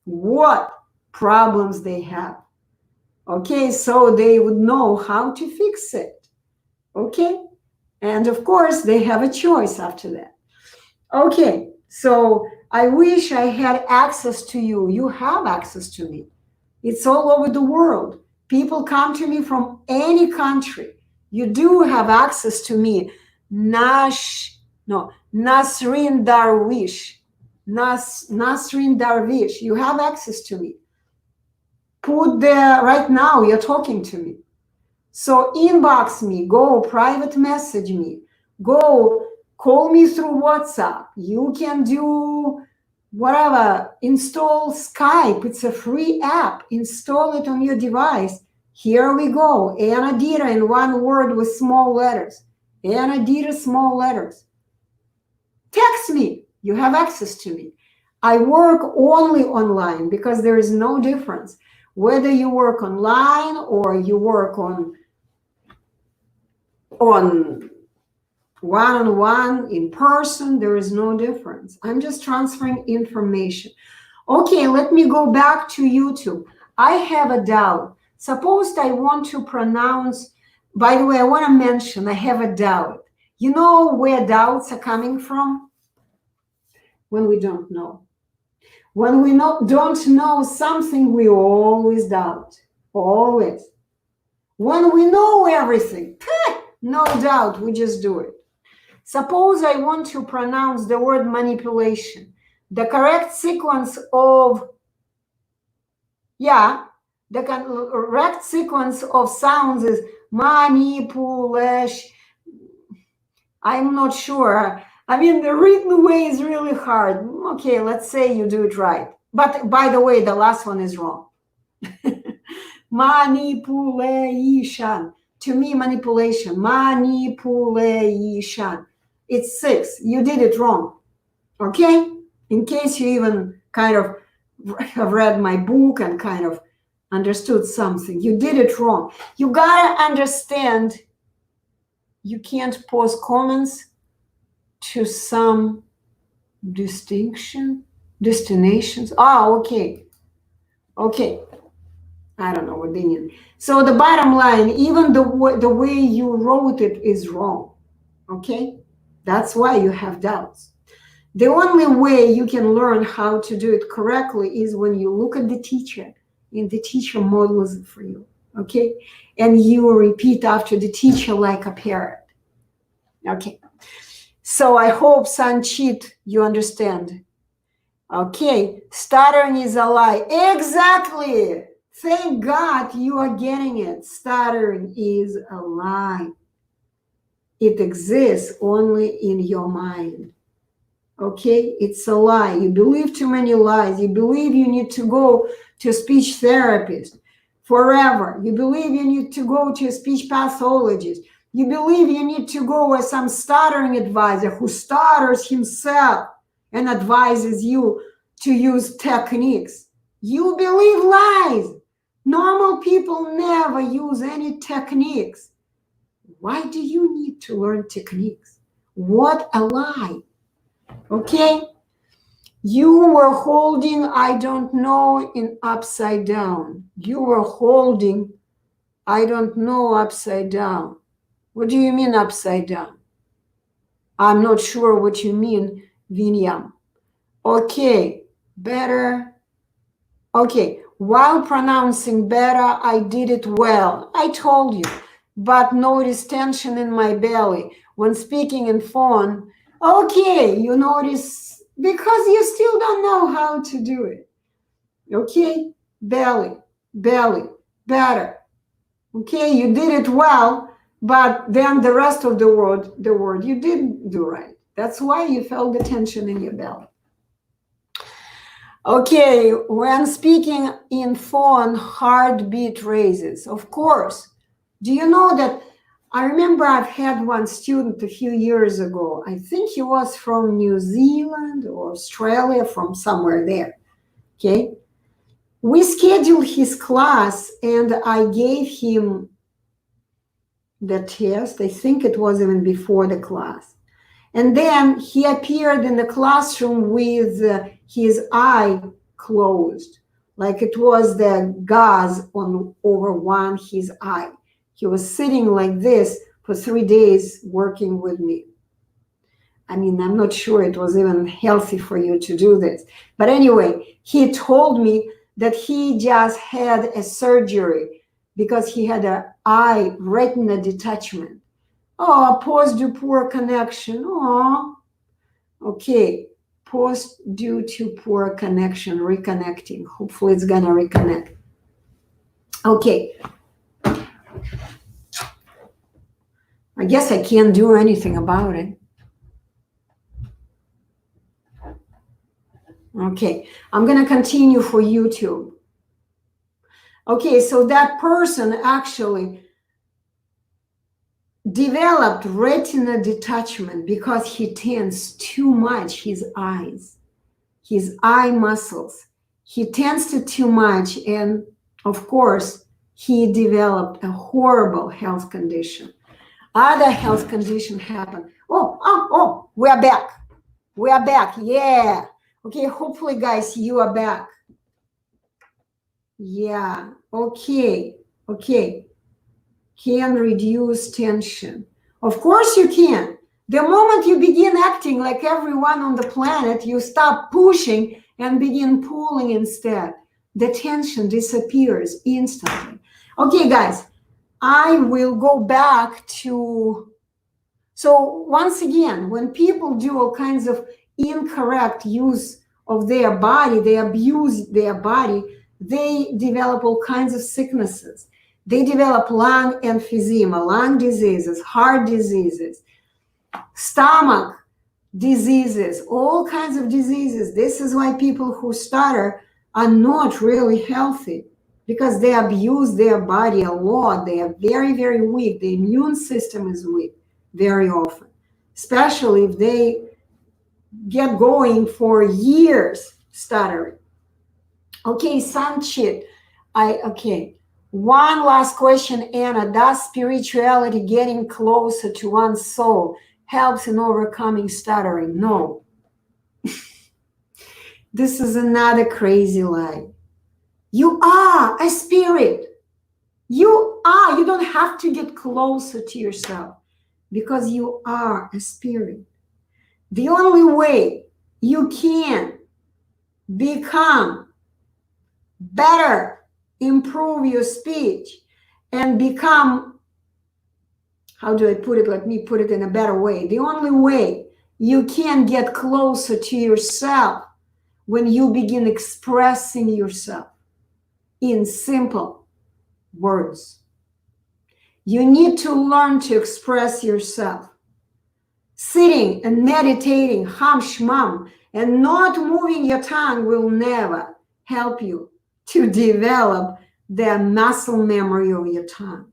what problems they have. Okay, so they would know how to fix it. Okay, and of course, they have a choice after that. Okay, so I wish I had access to you. You have access to me. It's all over the world. People come to me from any country. You do have access to me. Nasrin Darwish. Nasrin Darwish. You have access to me. Put there right now, you're talking to me. So inbox me, go private message me, go call me through WhatsApp. You can do whatever, install Skype. It's a free app. Install it on your device. Here we go. Deeter in one word with small letters. Deeter, small letters. Text me. You have access to me. I work only online because there is no difference. Whether you work online or you work on one-on-one, in person, there is no difference. I'm just transferring information. Okay, let me go back to YouTube. I have a doubt. Suppose I want to pronounce, by the way, I want to mention, I have a doubt. You know where doubts are coming from? When we don't know. When we don't know something, we always doubt. Always. When we know everything, no doubt, we just do it. Suppose I want to pronounce the word manipulation. The correct sequence of, the correct sequence of sounds is manipulation. I'm not sure. I mean, the written way is really hard. Okay, let's say you do it right. But by the way, the last one is wrong. Manipulation. To me, manipulation. Manipulation. It's 6. You did it wrong. Okay? In case you even kind of have read my book and kind of understood something. You did it wrong. You gotta understand you can't post comments to some destinations. Okay. I don't know what they mean. So the bottom line, even the way you wrote it is wrong. Okay? That's why you have doubts. The only way you can learn how to do it correctly is when you look at the teacher and the teacher models it for you. Okay? And you repeat after the teacher like a parrot. Okay. So I hope, Sanchit, you understand. Okay. Stuttering is a lie. Exactly. Thank God you are getting it. Stuttering is a lie. It exists only in your mind. Okay? It's a lie. You believe too many lies. You believe you need to go to a speech therapist forever. You believe you need to go to a speech pathologist. You believe you need to go with some stuttering advisor who stutters himself and advises you to use techniques. You believe lies. Normal people never use any techniques. Why do you need to learn techniques? What a lie. Okay? You were holding, I don't know, in upside down. You were holding, I don't know, upside down. What do you mean upside down? I'm not sure what you mean, Vinyam. Okay, better. Okay, while pronouncing better, I did it well. I told you, but notice tension in my belly. When speaking in phone, Okay, you notice, because you still don't know how to do it. Okay, belly, belly, better. Okay, you did it well, but then the rest of the word you didn't do right. That's why you felt the tension in your belly. Okay, when speaking in phone, heartbeat raises. Of course. Do you know that? I remember I've had one student a few years ago. I think he was from New Zealand or Australia, from somewhere there. Okay. We scheduled his class and I gave him the test. I think it was even before the class. And then he appeared in the classroom with his eye closed, like it was the gauze on over his eye. He was sitting like this for 3 days working with me. I mean, I'm not sure it was even healthy for you to do this. But anyway, he told me that he just had a surgery because he had an eye retina detachment. Oh, pause due poor connection. Oh, okay. Pause due to poor connection, reconnecting. Hopefully it's gonna reconnect. Okay. I guess I can't do anything about it. Okay, I'm gonna continue for YouTube. Okay, so that person actually developed retina detachment because he tense too much his eyes, his eye muscles. He tensed it too much, and of course, he developed a horrible health condition. Other health condition happen. Oh, we're back. We are back, yeah. Okay, hopefully, guys, you are back. Yeah, okay. Can reduce tension. Of course you can. The moment you begin acting like everyone on the planet, you stop pushing and begin pulling instead. The tension disappears instantly. Okay, guys, I will go back to... So once again, when people do all kinds of incorrect use of their body, they abuse their body, they develop all kinds of sicknesses. They develop lung emphysema, lung diseases, heart diseases, stomach diseases, all kinds of diseases. This is why people who stutter are not really healthy, because they abuse their body a lot. They are very, very weak. The immune system is weak very often, especially if they get going for years stuttering. Okay, Sanchit, okay. One last question, Anna. Does spirituality, getting closer to one's soul, helps in overcoming stuttering? No. This is another crazy lie. You are a spirit. You don't have to get closer to yourself because you are a spirit. The only way you can become better, improve your speech, and become, how do I put it? Let me put it in a better way. The only way you can get closer to yourself when you begin expressing yourself in simple words. You need to learn to express yourself. Sitting and meditating, hum shmum, and not moving your tongue will never help you to develop the muscle memory of your tongue.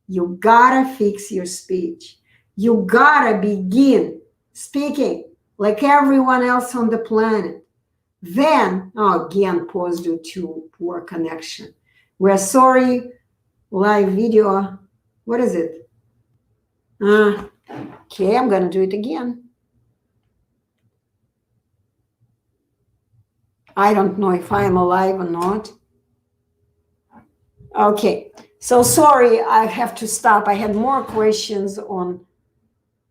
You gotta fix your speech. You gotta begin speaking like everyone else on the planet. Then, again, pause due to poor connection. We're sorry, live video. What is it? Okay, I'm gonna do it again. I don't know if I'm alive or not. Okay, so sorry, I have to stop. I had more questions on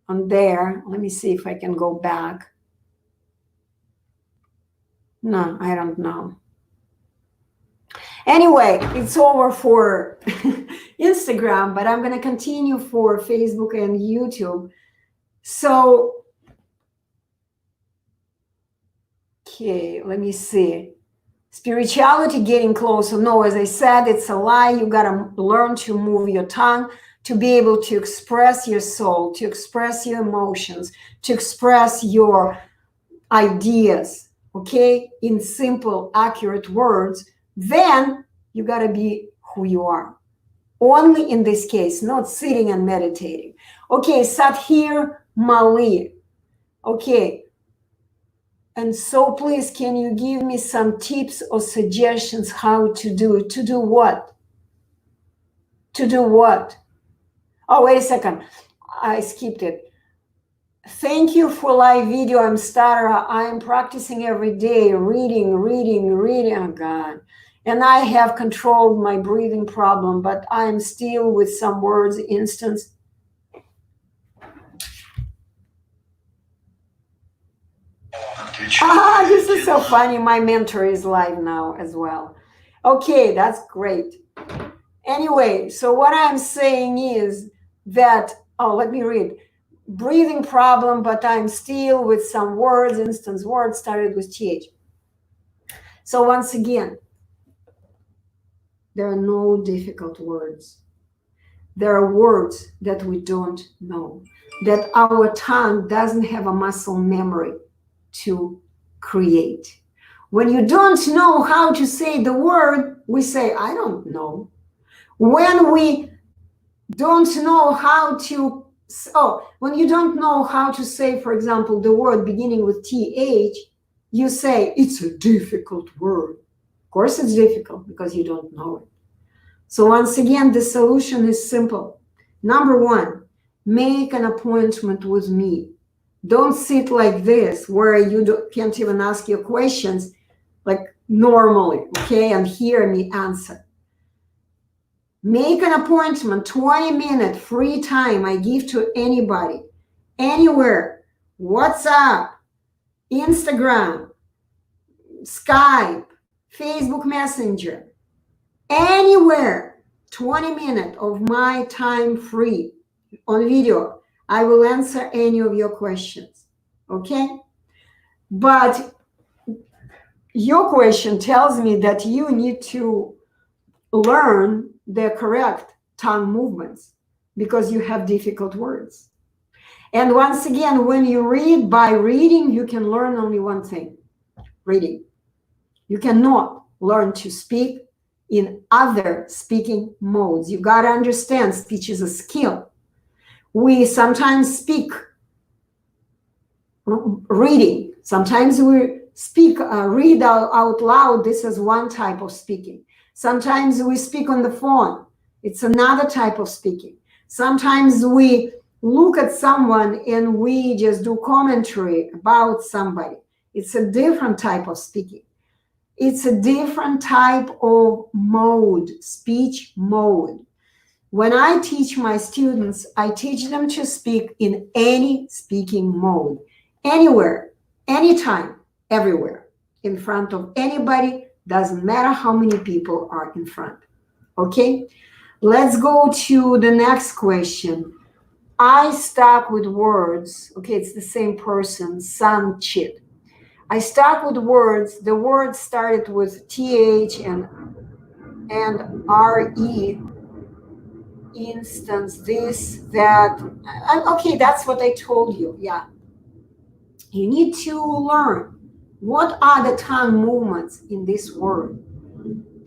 there. Let me see if I can go back. No, I don't know. Anyway, it's over for Instagram, but I'm going to continue for Facebook and YouTube. So Okay, let me see. Spirituality getting closer. No, as I said, it's a lie. You got to learn to move your tongue to be able to express your soul, to express your emotions, to express your ideas, okay, in simple, accurate words. Then you got to be who you are. Only in this case, not sitting and meditating. Okay, Sathir Mali. Okay. And so please, can you give me some tips or suggestions how to do it? To do what? To do what? Oh, wait a second. I skipped it. Thank you for live video. I'm Stutter. I am practicing every day, reading. Oh, God. And I have controlled my breathing problem, but I am still with some words, instance. This is so funny. My mentor is live now as well. Okay, that's great. Anyway, so what I'm saying is that, let me read. Breathing problem, but I'm still with some words, instance words started with TH. So once again, there are no difficult words. There are words that we don't know, that our tongue doesn't have a muscle memory to create. When you don't know how to say the word, we say, I don't know. When we don't know how to, when you don't know how to say, for example, the word beginning with TH, you say, it's a difficult word. Of course it's difficult because you don't know it. So once again, the solution is simple. Number one, make an appointment with me. Don't sit like this where you can't even ask your questions like normally, okay, and hear me answer. Make an appointment, 20-minute free time I give to anybody, anywhere, WhatsApp, Instagram, Skype, Facebook Messenger, anywhere, 20 minutes of my time free on video. I will answer any of your questions, okay? But your question tells me that you need to learn the correct tongue movements because you have difficult words. And once again, when you read, by reading, you can learn only one thing, reading. You cannot learn to speak in other speaking modes. You got to understand speech is a skill. We sometimes speak reading. Sometimes we speak, read out loud. This is one type of speaking. Sometimes we speak on the phone. It's another type of speaking. Sometimes we look at someone and we just do commentary about somebody. It's a different type of speaking. It's a different type of mode, speech mode. When I teach my students, I teach them to speak in any speaking mode, anywhere, anytime, everywhere, in front of anybody, doesn't matter how many people are in front, okay? Let's go to the next question. I stuck with words, okay, it's the same person, Sanchit. I stuck with words, the words started with TH and RE, instance, this, that. Okay, that's what I told you, yeah. You need to learn what are the tongue movements in this word.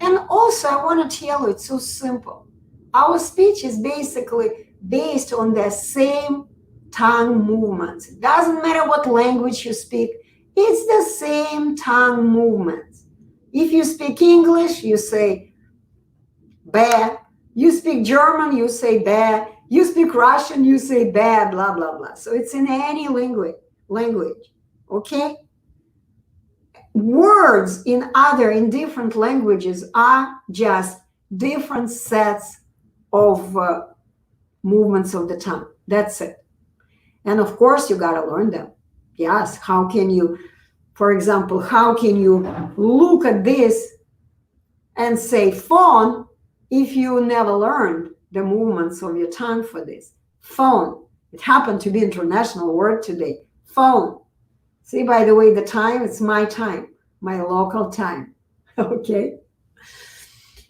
And also, I want to tell you, it's so simple. Our speech is basically based on the same tongue movements. It doesn't matter what language you speak, it's the same tongue movements. If you speak English, you say ba. You speak German, you say ba. You speak Russian, you say ba, blah, blah, blah. So it's in any language, okay? Words in different languages are just different sets of movements of the tongue. That's it. And of course, you got to learn them. Yes, how can you, for example, how can you look at this and say phone if you never learned the movements of your tongue for this? Phone. It happened to be an international word today. Phone. See, by the way, the time, it's my time, my local time. Okay.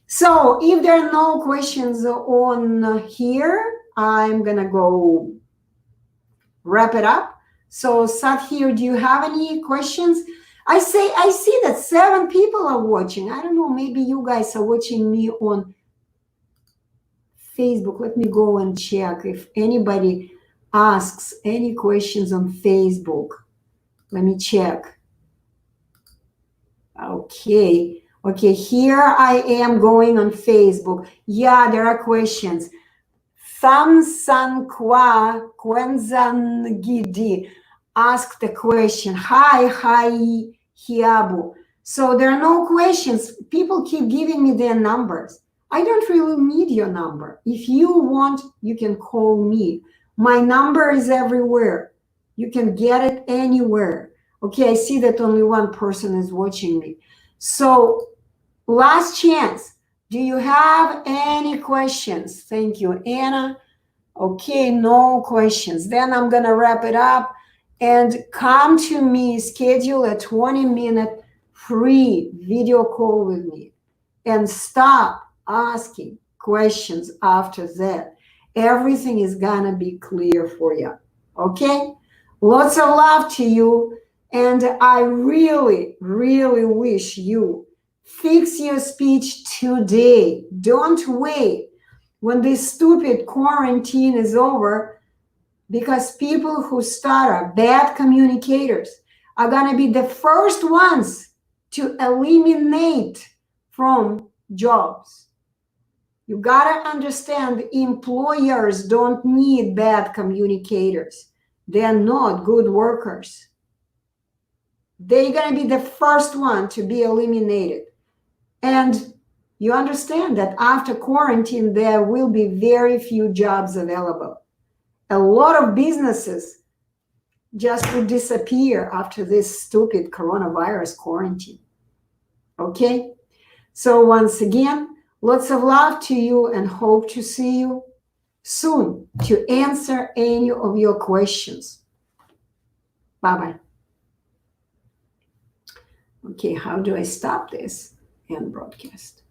So if there are no questions on here, I'm going to go wrap it up. So Sathir, do you have any questions? I see that 7 people are watching. I don't know, maybe you guys are watching me on Facebook. Let me go and check if anybody asks any questions on Facebook. Let me check. Okay, here I am going on Facebook. Yeah, there are questions. Samsankwa Kwenzangidi asked the question. Hi, Hiabu. So there are no questions. People keep giving me their numbers. I don't really need your number. If you want, you can call me. My number is everywhere. You can get it anywhere. Okay, I see that only one person is watching me. So last chance. Do you have any questions? Thank you, Anna. Okay, no questions. Then I'm going to wrap it up and come to me, schedule a 20-minute free video call with me and stop asking questions after that. Everything is going to be clear for you. Okay? Lots of love to you. And I really, really wish you fix your speech today. Don't wait when this stupid quarantine is over, because people who stutter, bad communicators, are going to be the first ones to eliminate from jobs. You got to understand, employers don't need bad communicators. They're not good workers. They're going to be the first one to be eliminated. And you understand that after quarantine, there will be very few jobs available. A lot of businesses just will disappear after this stupid coronavirus quarantine. Okay? So once again, lots of love to you and hope to see you soon to answer any of your questions. Bye-bye. Okay, how do I stop this and broadcast?